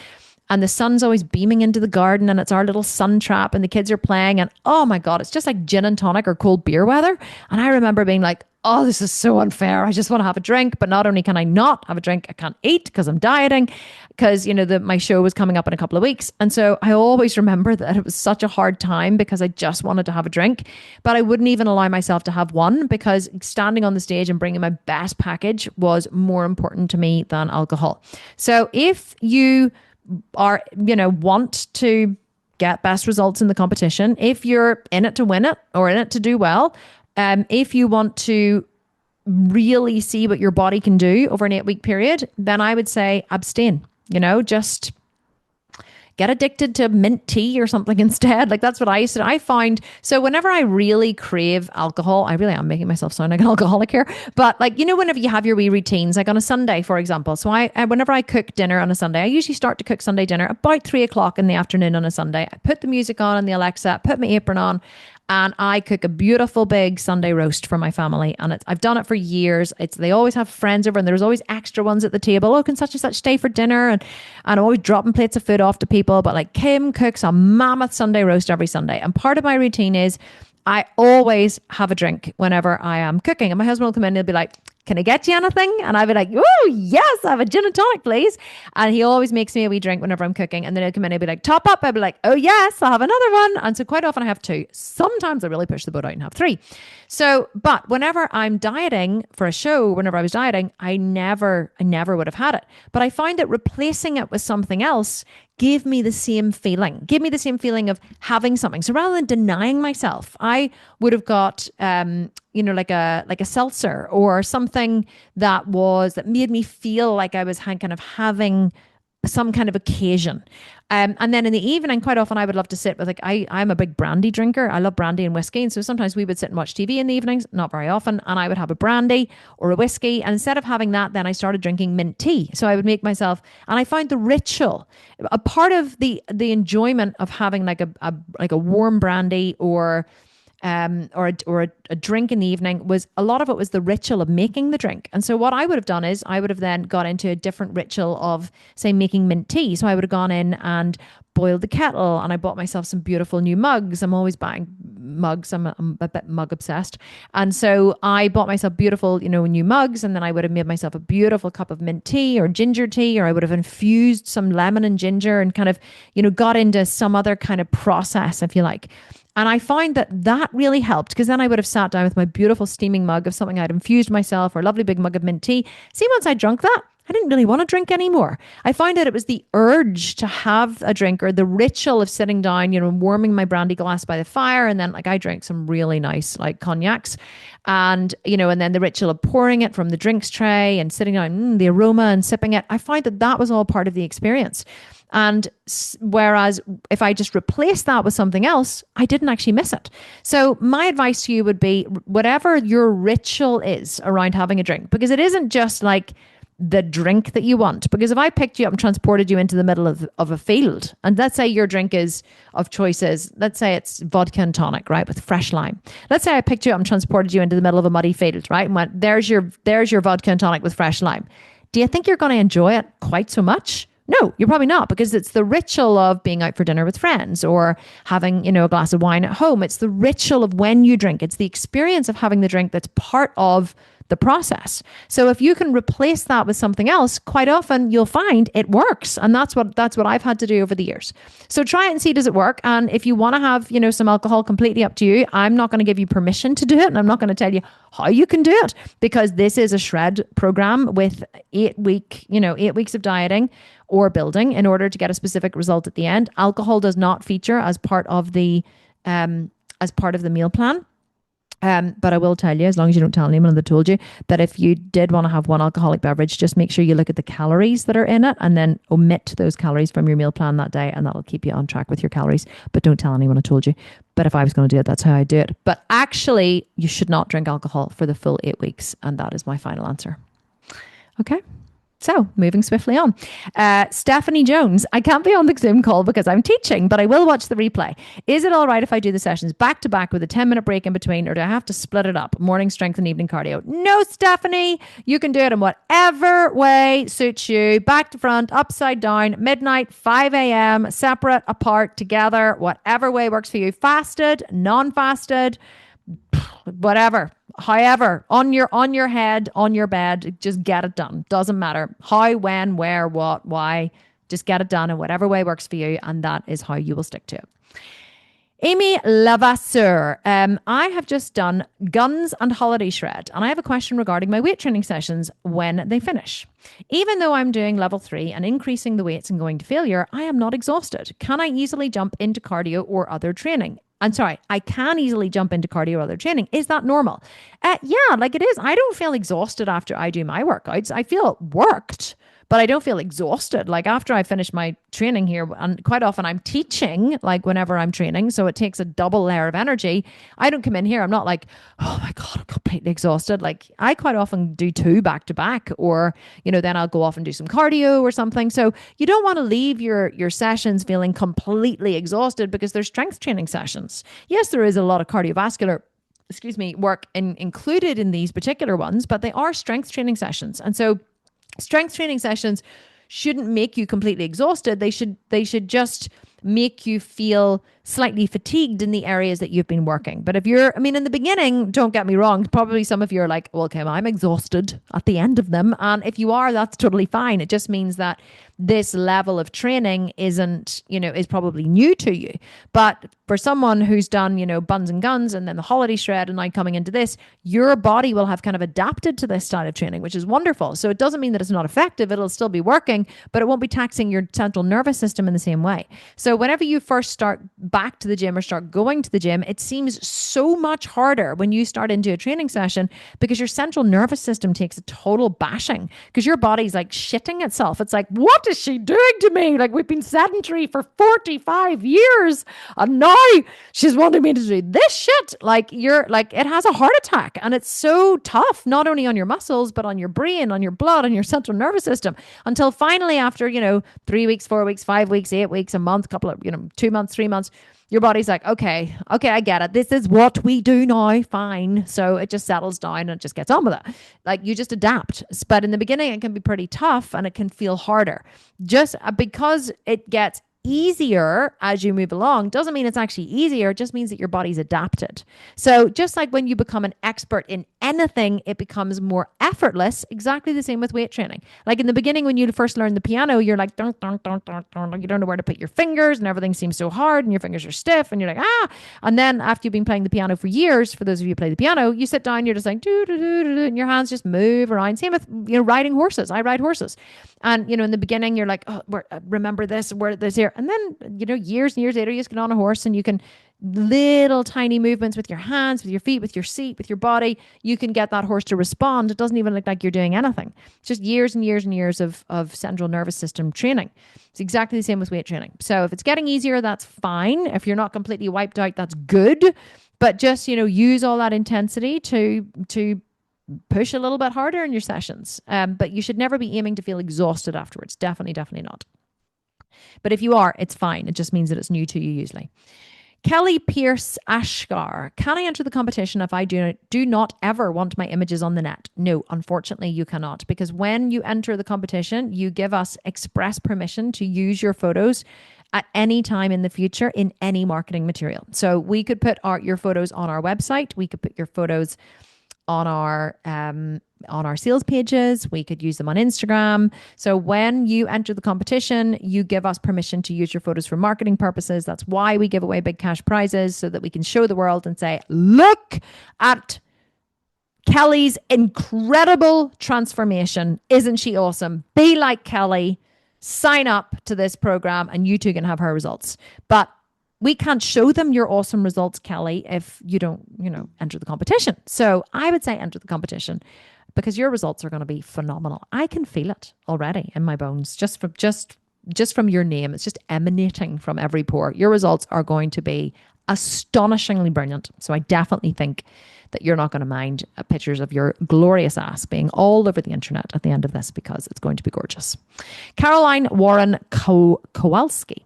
And the sun's always beaming into the garden and it's our little sun trap and the kids are playing. And oh my God, it's just like gin and tonic or cold beer weather. And I remember being like, oh, this is so unfair. I just want to have a drink. But not only can I not have a drink, I can't eat because I'm dieting, because, my show was coming up in a couple of weeks. And so I always remember that it was such a hard time because I just wanted to have a drink, but I wouldn't even allow myself to have one because standing on the stage and bringing my best package was more important to me than alcohol. So if you are, want to get best results in the competition, if you're in it to win it or in it to do well, if you want to really see what your body can do over an 8-week period, then I would say abstain, just get addicted to mint tea or something instead. Like that's what I used to do. I find, so whenever I really crave alcohol, I really am making myself sound like an alcoholic here, but whenever you have your wee routines, like on a Sunday, for example. So whenever I cook dinner on a Sunday, I usually start to cook Sunday dinner about 3:00 in the afternoon on a Sunday. I put the music on the Alexa, put my apron on, and I cook a beautiful big Sunday roast for my family. And I've done it for years. They always have friends over and there's always extra ones at the table. Oh, can such and such stay for dinner? And I'm always dropping plates of food off to people. But like Kim cooks a mammoth Sunday roast every Sunday. And part of my routine is I always have a drink whenever I am cooking. And my husband will come in and he'll be like, can I get you anything? And I'll be like, oh, yes, I have a gin and tonic, please. And he always makes me a wee drink whenever I'm cooking. And then he'll come in and he'll be like, top up. I'll be like, oh, yes, I'll have another one. And so quite often I have 2. Sometimes I really push the boat out and have 3. So, but whenever I'm dieting for a show, whenever I was dieting, I never would have had it. But I find that replacing it with something else gave me the same feeling, of having something. So rather than denying myself, I would have got, like a seltzer or something that made me feel like I was kind of having some kind of occasion. And then in the evening, quite often I would love to sit with I'm a big brandy drinker. I love brandy and whiskey. And so sometimes we would sit and watch TV in the evenings, not very often. And I would have a brandy or a whiskey. And instead of having that, then I started drinking mint tea. So I would make myself, and I find the ritual, a part of the enjoyment of having like a warm brandy or a drink in the evening was a lot of it was the ritual of making the drink. And so what I would have done is I would have then got into a different ritual of, say, making mint tea. So I would have gone in and boiled the kettle and I bought myself some beautiful new mugs. I'm always buying mugs. I'm a bit mug obsessed. And so I bought myself beautiful, new mugs. And then I would have made myself a beautiful cup of mint tea or ginger tea, or I would have infused some lemon and ginger and kind of, got into some other kind of process, if you like. And I find that really helped, because then I would have sat down with my beautiful steaming mug of something I'd infused myself, or a lovely big mug of mint tea. See, once I drank that, I didn't really want to drink anymore. I find that it was the urge to have a drink, or the ritual of sitting down, warming my brandy glass by the fire. And then I drank some really nice cognacs and, and then the ritual of pouring it from the drinks tray and sitting down, the aroma and sipping it. I find that was all part of the experience. And whereas if I just replaced that with something else, I didn't actually miss it. So my advice to you would be, whatever your ritual is around having a drink, because it isn't just like the drink that you want. Because if I picked you up and transported you into the middle of a field, and let's say your drink is of choices, let's say it's vodka and tonic, right, with fresh lime. Let's say I picked you up and transported you into the middle of a muddy field, right, and went, there's your vodka and tonic with fresh lime. Do you think you're going to enjoy it quite so much? No, you're probably not, because it's the ritual of being out for dinner with friends or having, a glass of wine at home. It's the ritual of when you drink. It's the experience of having the drink that's part of the process. So if you can replace that with something else, quite often you'll find it works. And that's what I've had to do over the years. So try it and see, does it work? And if you want to have, some alcohol, completely up to you. I'm not going to give you permission to do it. And I'm not going to tell you how you can do it, because this is a shred program with 8 weeks of dieting or building in order to get a specific result at the end. Alcohol does not feature as part of the meal plan. But I will tell you, as long as you don't tell anyone that told you, that if you did want to have one alcoholic beverage, just make sure you look at the calories that are in it and then omit those calories from your meal plan that day, and that'll keep you on track with your calories. But don't tell anyone I told you. But if I was going to do it, that's how I do it. But actually, you should not drink alcohol for the full 8 weeks. And that is my final answer. Okay. So moving swiftly on. Stephanie Jones, I can't be on the Zoom call because I'm teaching, but I will watch the replay. Is it all right if I do the sessions back to back with a 10-minute break in between, or do I have to split it up? Morning strength and evening cardio. No, Stephanie, you can do it in whatever way suits you. Back to front, upside down, midnight, 5 a.m., separate, apart, together, whatever way works for you. Fasted, non-fasted, whatever. However, on your head, on your bed, just get it done. Doesn't matter how, when, where, what, why. Just get it done in whatever way works for you, and that is how you will stick to it. Amy Lavasseur, I have just done guns and holiday shred, and I have a question regarding my weight training sessions when they finish. Even though I'm doing level 3 and increasing the weights and going to failure, I am not exhausted. Can I easily jump into cardio or other training? I'm sorry, I can easily jump into cardio or other training. Is that normal? Yeah, like it is. I don't feel exhausted after I do my workouts. I feel worked, but I don't feel exhausted. Like after I finish my training here, and quite often I'm teaching, like whenever I'm training, so it takes a double layer of energy. I don't come in here, I'm not like, oh my God, I'm completely exhausted. Like I quite often do 2 back to back, or, then I'll go off and do some cardio or something. So you don't want to leave your sessions feeling completely exhausted, because there's strength training sessions. Yes, there is a lot of cardiovascular work included in these particular ones, but they are strength training sessions. And so strength training sessions shouldn't make you completely exhausted. They should just make you feel slightly fatigued in the areas that you've been working. But if in the beginning, don't get me wrong, probably some of you are like, well, okay, I'm exhausted at the end of them. And if you are, that's totally fine. It just means that this level of training is probably new to you. But for someone who's done, buns and guns and then the holiday shred and now coming into this, your body will have kind of adapted to this style of training, which is wonderful. So it doesn't mean that it's not effective. It'll still be working, but it won't be taxing your central nervous system in the same way. So whenever you first start back to the gym or start going to the gym, it seems so much harder when you start into a training session, because your central nervous system takes a total bashing, because your body's like shitting itself. It's like, what is she doing to me? Like, we've been sedentary for 45 years and now she's wanting me to do this shit. Like, it has a heart attack, and it's so tough, not only on your muscles, but on your brain, on your blood, on your central nervous system, until finally after, 3 weeks, 4 weeks, 5 weeks, 8 weeks, a month, couple of, 2 months, 3 months, your body's like, okay, I get it. This is what we do now. Fine. So it just settles down and it just gets on with it. Like, you just adapt. But in the beginning, it can be pretty tough and it can feel harder. Just because it gets easier as you move along doesn't mean it's actually easier. It just means that your body's adapted. So just like when you become an expert in anything, it becomes more effortless. Exactly the same with weight training. Like in the beginning, when you first learn the piano, you're like, dun, dun, dun, dun, dun, you don't know where to put your fingers and everything seems so hard and your fingers are stiff and you're like, ah. And then after you've been playing the piano for years, for those of you who play the piano, you sit down, you're just like, do, do, do, do, and your hands just move around. Same with, riding horses. I ride horses. And, in the beginning, you're like, oh, remember this, where this here. And then, years and years later, you just get on a horse and you can little tiny movements with your hands, with your feet, with your seat, with your body. You can get that horse to respond. It doesn't even look like you're doing anything. It's just years and years and years of central nervous system training. It's exactly the same with weight training. So if it's getting easier, that's fine. If you're not completely wiped out, that's good. But just, use all that intensity to push a little bit harder in your sessions. But you should never be aiming to feel exhausted afterwards. Definitely not. But if you are, it's fine. It just means that it's new to you usually. Kelly Pierce Ashgar, can I enter the competition if I do not ever want my images on the net? No, unfortunately you cannot, because when you enter the competition, you give us express permission to use your photos at any time in the future in any marketing material. So we could put your photos on our website. We could put your photos on our sales pages. We could use them on Instagram. So when you enter the competition, you give us permission to use your photos for marketing purposes. That's why we give away big cash prizes, so that we can show the world and say, look at Kelly's incredible transformation. Isn't she awesome? Be like Kelly. Sign up to this program and you too can have her results. But we can't show them your awesome results, Kelly, if you don't, enter the competition. So I would say enter the competition, because your results are going to be phenomenal. I can feel it already in my bones, just from your name. It's just emanating from every pore. Your results are going to be astonishingly brilliant. So I definitely think that you're not going to mind pictures of your glorious ass being all over the internet at the end of this, because it's going to be gorgeous. Caroline Warren Kowalski.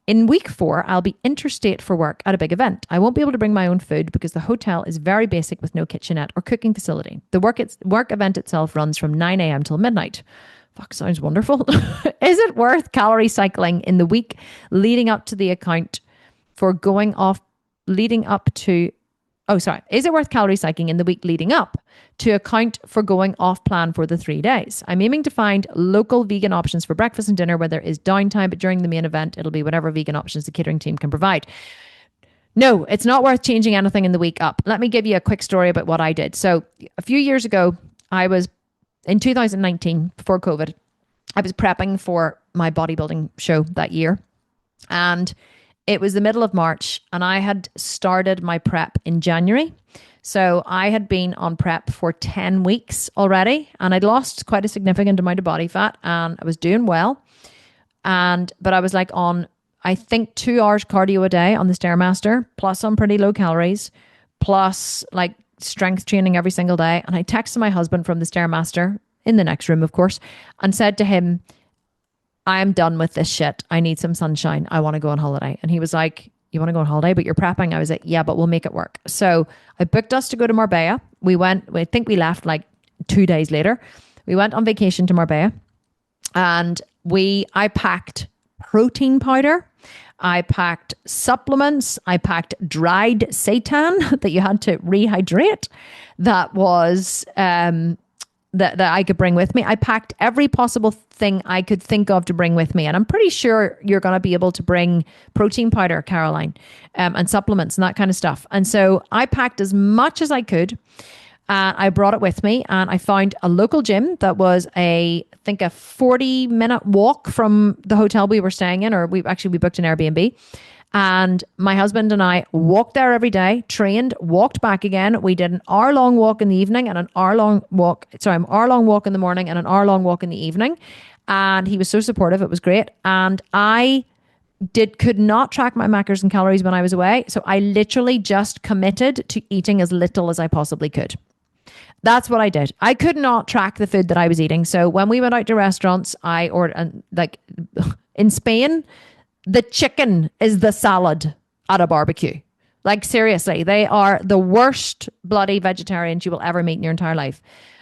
In week 4, I'll be interstate for work at a big event. I won't be able to bring my own food because the hotel is very basic with no kitchenette or cooking facility. The work event itself runs from 9 a.m. till midnight. Fuck, sounds wonderful. Is it worth calorie cycling in the week leading up to the account for going off, is it worth calorie cycling in the week leading up to account for going off plan for the 3 days? I'm aiming to find local vegan options for breakfast and dinner where there is downtime, but during the main event, it'll be whatever vegan options the catering team can provide. No, it's not worth changing anything in the week up. Let me give you a quick story about what I did. So a few years ago, in 2019, before COVID, I was prepping for my bodybuilding show that year. And it was the middle of March and I had started my prep in January. So I had been on prep for 10 weeks already and I'd lost quite a significant amount of body fat and I was doing well. But I was like on, I think 2 hours cardio a day on the Stairmaster, plus on pretty low calories, plus like strength training every single day. And I texted my husband from the Stairmaster in the next room, of course, and said to him, I am done with this shit. I need some sunshine. I want to go on holiday. And he was like, you want to go on holiday, but you're prepping? I was like, yeah, but we'll make it work. So I booked us to go to Marbella. I think we left like 2 days later. We went on vacation to Marbella and I packed protein powder. I packed supplements. I packed dried seitan that you had to rehydrate. That was, that I could bring with me. I packed every possible thing I could think of to bring with me. And I'm pretty sure you're going to be able to bring protein powder, Caroline, and supplements and that kind of stuff. And so I packed as much as I could. I brought it with me and I found a local gym that was I think a 40-minute walk from the hotel we were staying in, or we booked an Airbnb. And my husband and I walked there every day, trained, walked back again. We did an hour-long walk in the evening and an hour-long walk in the morning and an hour-long walk in the evening. And he was so supportive. It was great. And I could not track my macros and calories when I was away. So I literally just committed to eating as little as I possibly could. That's what I did. I could not track the food that I was eating. So when we went out to restaurants, I ordered, like in Spain, the chicken is the salad at a barbecue. Like seriously, they are the worst bloody vegetarians you will ever meet in your entire life.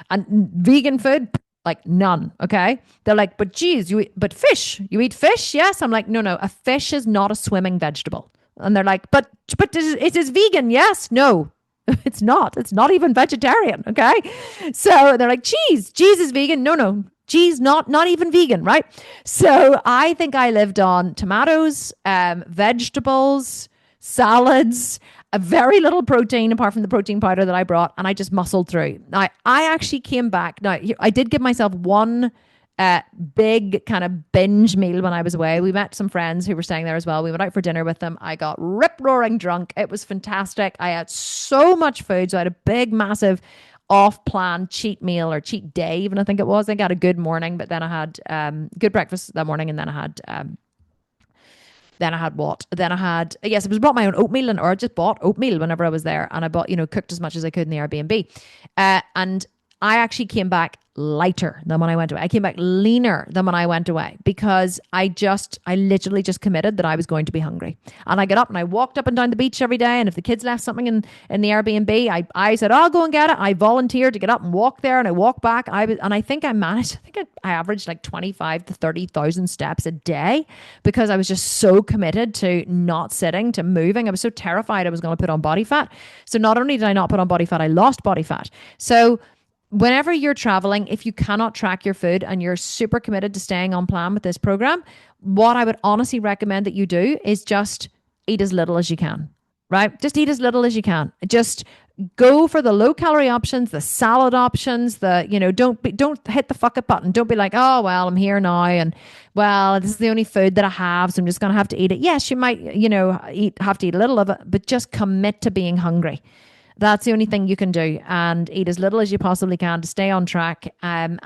And vegan food, like none. Okay. They're like, but geez, but fish, you eat fish? Yes. I'm like, no, a fish is not a swimming vegetable. And they're like, but it is vegan. Yes. No, it's not. It's not even vegetarian. Okay. So they're like, cheese is vegan. No. Cheese, not even vegan, right? So I think I lived on tomatoes, vegetables, salads, a very little protein apart from the protein powder that I brought, and I just muscled through. Now, I actually came back. Now, I did give myself one big kind of binge meal when I was away. We met some friends who were staying there as well. We went out for dinner with them. I got rip-roaring drunk. It was fantastic. I had so much food. So I had a big, massive off-plan cheat meal or cheat day, even I think it was. I think I had a good morning, but then I had good breakfast that morning, and then I had yes, I was brought my own oatmeal, or I just bought oatmeal whenever I was there, and I bought, cooked as much as I could in the Airbnb, and I actually came back lighter than when I went away. I came back leaner than when I went away because I literally just committed that I was going to be hungry. And I got up and I walked up and down the beach every day. And if the kids left something in the Airbnb, I said, I'll go and get it. I volunteered to get up and walk there, and I walked back. I think I managed, I averaged like 25 to 30,000 steps a day because I was just so committed to not sitting, to moving. I was so terrified I was going to put on body fat. So not only did I not put on body fat, I lost body fat. So whenever you're traveling, if you cannot track your food and you're super committed to staying on plan with this program, what I would honestly recommend that you do is just eat as little as you can, right? Just eat as little as you can. Just go for the low calorie options, the salad options, don't hit the fuck it button. Don't be like, oh, well, I'm here now. And well, this is the only food that I have, so I'm just going to have to eat it. Yes, you might, have to eat a little of it, but just commit to being hungry. That's the only thing you can do, and eat as little as you possibly can to stay on track.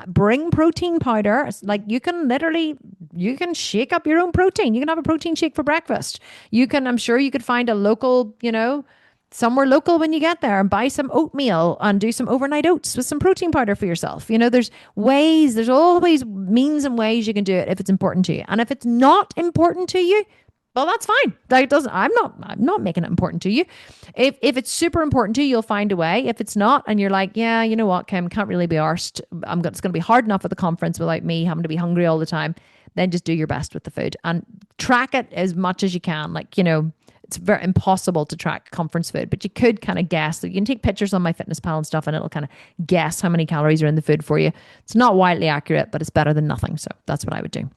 Bring protein powder. Like you can shake up your own protein. You can have a protein shake for breakfast. I'm sure you could find a local, somewhere local when you get there, and buy some oatmeal and do some overnight oats with some protein powder for yourself. There's always means and ways you can do it if it's important to you. And if it's not important to you, well, that's fine. I'm not making it important to you. If it's super important to you, you'll find a way. If it's not, and you're like, yeah, you know what, Kim, can't really be arsed. It's going to be hard enough at the conference without me having to be hungry all the time. Then just do your best with the food and track it as much as you can. It's very impossible to track conference food, but you could kind of guess. You can take pictures on MyFitnessPal and stuff, and it'll kind of guess how many calories are in the food for you. It's not widely accurate, but it's better than nothing. So that's what I would do.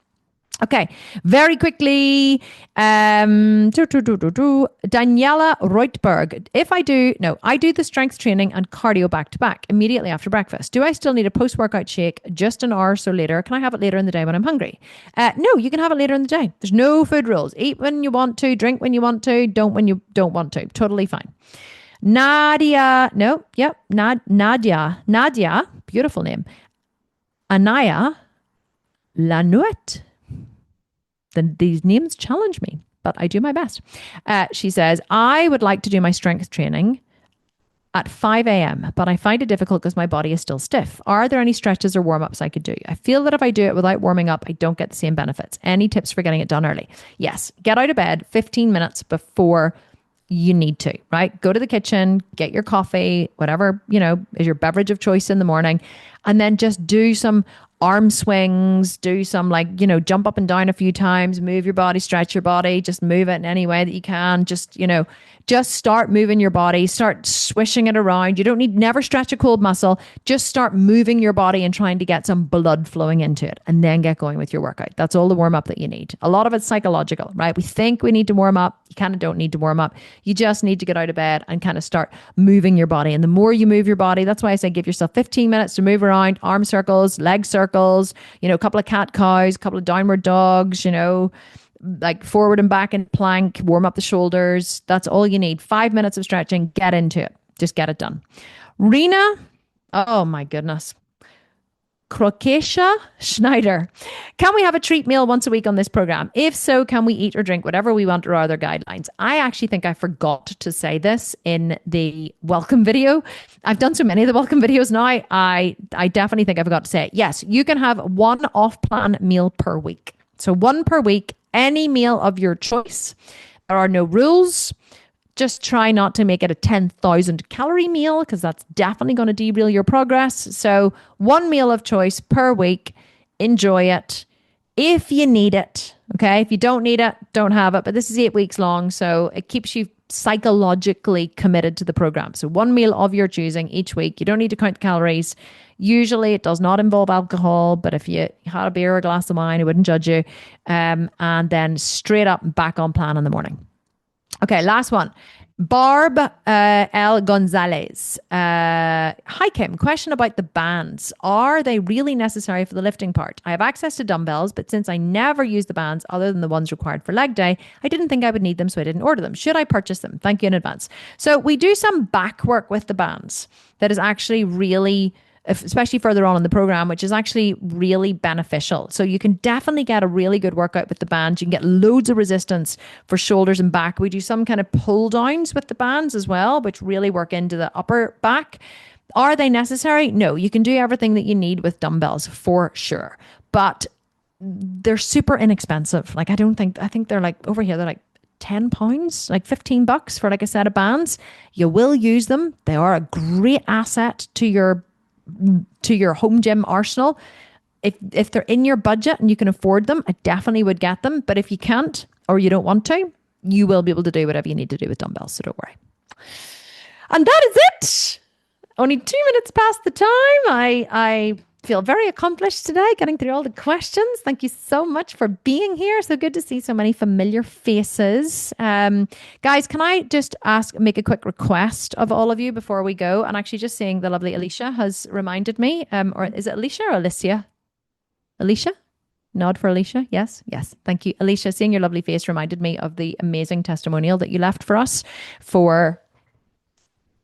Okay, very quickly, Daniela Reutberg. I do the strength training and cardio back to back immediately after breakfast. Do I still need a post-workout shake just an hour or so later? Can I have it later in the day when I'm hungry? No, you can have it later in the day. There's no food rules. Eat when you want to, drink when you want to, don't when you don't want to. Totally fine. Nadia, beautiful name. Anaya Lanuet. These names challenge me, but I do my best. She says, I would like to do my strength training at 5 a.m., but I find it difficult because my body is still stiff. Are there any stretches or warm-ups I could do? I feel that if I do it without warming up, I don't get the same benefits. Any tips for getting it done early? Yes. Get out of bed 15 minutes before you need to, right? Go to the kitchen, get your coffee, whatever, is your beverage of choice in the morning, and then just do some arm swings, do some jump up and down a few times, move your body, stretch your body, just move it in any way that you can. Just start moving your body, start swishing it around. You don't never stretch a cold muscle. Just start moving your body and trying to get some blood flowing into it, and then get going with your workout. That's all the warm up that you need. A lot of it's psychological, right? We think we need to warm up. You kind of don't need to warm up. You just need to get out of bed and kind of start moving your body. And the more you move your body, that's why I say give yourself 15 minutes to move around, arm circles, leg circles, a couple of cat cows, a couple of downward dogs, like forward and back in plank, warm up the shoulders. That's all you need. 5 minutes of stretching, get into it. Just get it done. Rena, oh my goodness. Krokesha Schneider. Can we have a treat meal once a week on this program? If so, can we eat or drink whatever we want or are there guidelines? I actually think I forgot to say this in the welcome video. I've done so many of the welcome videos now. I definitely think I forgot to say it. Yes, you can have one off-plan meal per week. So one per week, any meal of your choice. There are no rules. Just try not to make it a 10,000 calorie meal because that's definitely going to derail your progress. So one meal of choice per week. Enjoy it if you need it. Okay. If you don't need it, don't have it. But this is 8 weeks long. So it keeps you psychologically committed to the program. So one meal of your choosing each week. You don't need to count the calories. Usually it does not involve alcohol, but if you had a beer or a glass of wine, I wouldn't judge you. And then straight up and back on plan in the morning. Okay, last one. Barb L. Gonzalez. Hi, Kim. Question about the bands. Are they really necessary for the lifting part? I have access to dumbbells, but since I never use the bands other than the ones required for leg day, I didn't think I would need them, so I didn't order them. Should I purchase them? Thank you in advance. So we do some back work with the bands that is actually really, especially further on in the program, which is actually really beneficial. So you can definitely get a really good workout with the bands. You can get loads of resistance for shoulders and back. We do some kind of pull downs with the bands as well, which really work into the upper back. Are they necessary? No, you can do everything that you need with dumbbells for sure. But they're super inexpensive. Like, I think they're like over here, they're like £10, like $15 for like a set of bands. You will use them. They are a great asset to your home gym arsenal. If they're in your budget and you can afford them, I definitely would get them. But if you can't or you don't want to, you will be able to do whatever you need to do with dumbbells. So don't worry. And that is it. Only 2 minutes past the time. I feel very accomplished today, getting through all the questions. Thank you so much for being here. So good to see so many familiar faces. Guys, can I just make a quick request of all of you before we go? And actually just seeing the lovely Alicia has reminded me, or is it Alicia or Alicia? Alicia? Nod for Alicia. Yes. Thank you. Alicia, seeing your lovely face reminded me of the amazing testimonial that you left for us for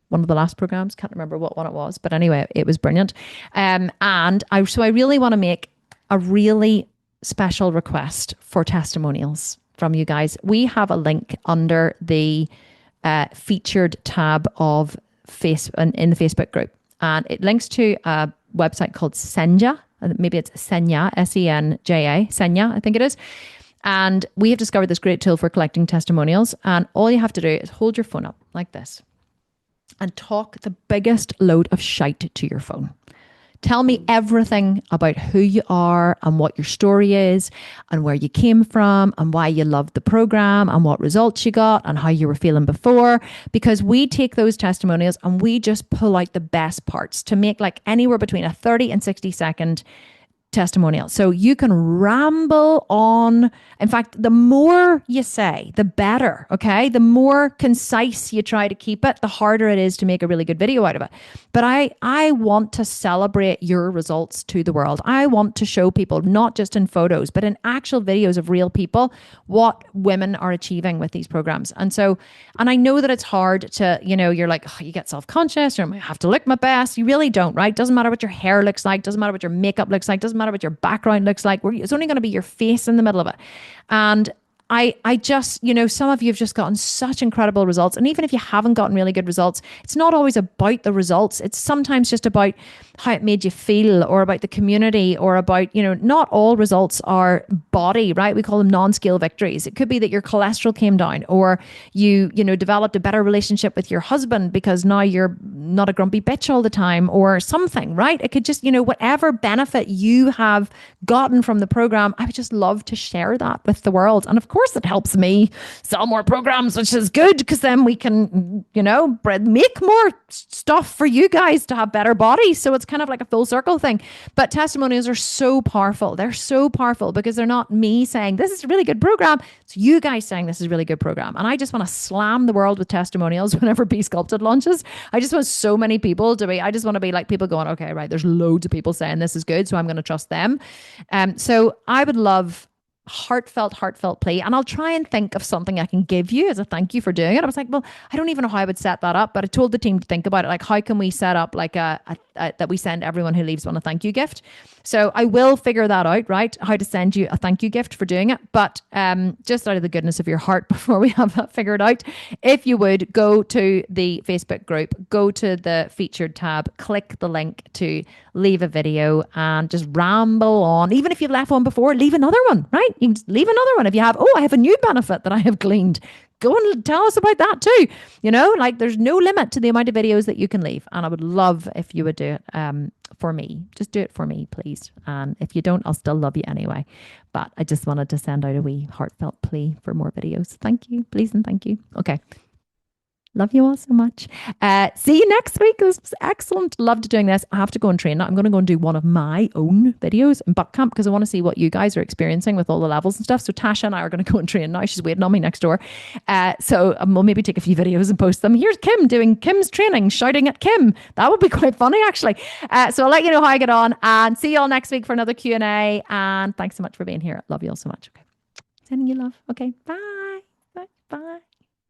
one of the last programs. Can't remember what one it was, but anyway, it was brilliant. And I really want to make a really special request for testimonials from you guys. We have a link under the featured tab of in the Facebook group, and it links to a website called Senja. Maybe it's Senja, Senja, Senja, I think it is. And we have discovered this great tool for collecting testimonials. And all you have to do is hold your phone up like this and talk the biggest load of shite to your phone. Tell me everything about who you are and what your story is and where you came from and why you loved the program and what results you got and how you were feeling before. Because we take those testimonials and we just pull out the best parts to make like anywhere between a 30 and 60 second testimonial. So you can ramble on. In fact, the more you say, the better. Okay. The more concise you try to keep it, the harder it is to make a really good video out of it. But I want to celebrate your results to the world. I want to show people, not just in photos, but in actual videos of real people, what women are achieving with these programs. And I know that it's hard to, you're like, oh, you get self-conscious or I have to look my best. You really don't, right? Doesn't matter what your hair looks like. Doesn't matter what your makeup looks like. Doesn't matter what your background looks like. It's only going to be your face in the middle of it. And I just, some of you have just gotten such incredible results. And even if you haven't gotten really good results, it's not always about the results. It's sometimes just about how it made you feel or about the community or about, not all results are body, right? We call them non-scale victories. It could be that your cholesterol came down or you developed a better relationship with your husband because now you're not a grumpy bitch all the time or something, right? It could just, whatever benefit you have gotten from the program, I would just love to share that with the world. And of course, it helps me sell more programs, which is good because then we can, make more stuff for you guys to have better bodies. So it's kind of like a full circle thing. But testimonials are so powerful. They're so powerful because they're not me saying this is a really good program. It's you guys saying this is a really good program. And I just want to slam the world with testimonials whenever B Sculpted launches. I just want so many people I just want to be like people going, okay, right, there's loads of people saying this is good, so I'm going to trust them. So I would love heartfelt plea. And I'll try and think of something I can give you as a thank you for doing it. I was like, well, I don't even know how I would set that up, but I told the team to think about it. Like, how can we set up like that we send everyone who leaves one a thank you gift? So I will figure that out, right? How to send you a thank you gift for doing it. But just out of the goodness of your heart, before we have that figured out, if you would go to the Facebook group, go to the featured tab, click the link to leave a video and just ramble on. Even if you've left one before, leave another one, right? You can just leave another one. If you have, I have a new benefit that I have gleaned, go and tell us about that too. Like there's no limit to the amount of videos that you can leave. And I would love if you would do it for me. Just do it for me, please. And if you don't, I'll still love you anyway. But I just wanted to send out a wee heartfelt plea for more videos. Thank you, please, and thank you. Okay. Love you all so much. See you next week. This was excellent. Loved doing this. I have to go and train now. I'm going to go and do one of my own videos in butt camp because I want to see what you guys are experiencing with all the levels and stuff. So Tasha and I are going to go and train now. She's waiting on me next door. So we'll maybe take a few videos and post them. Here's Kim doing Kim's training, shouting at Kim. That would be quite funny, actually. So I'll let you know how I get on and see you all next week for another Q&A. And thanks so much for being here. Love you all so much. Okay. Sending you love. Okay. Bye.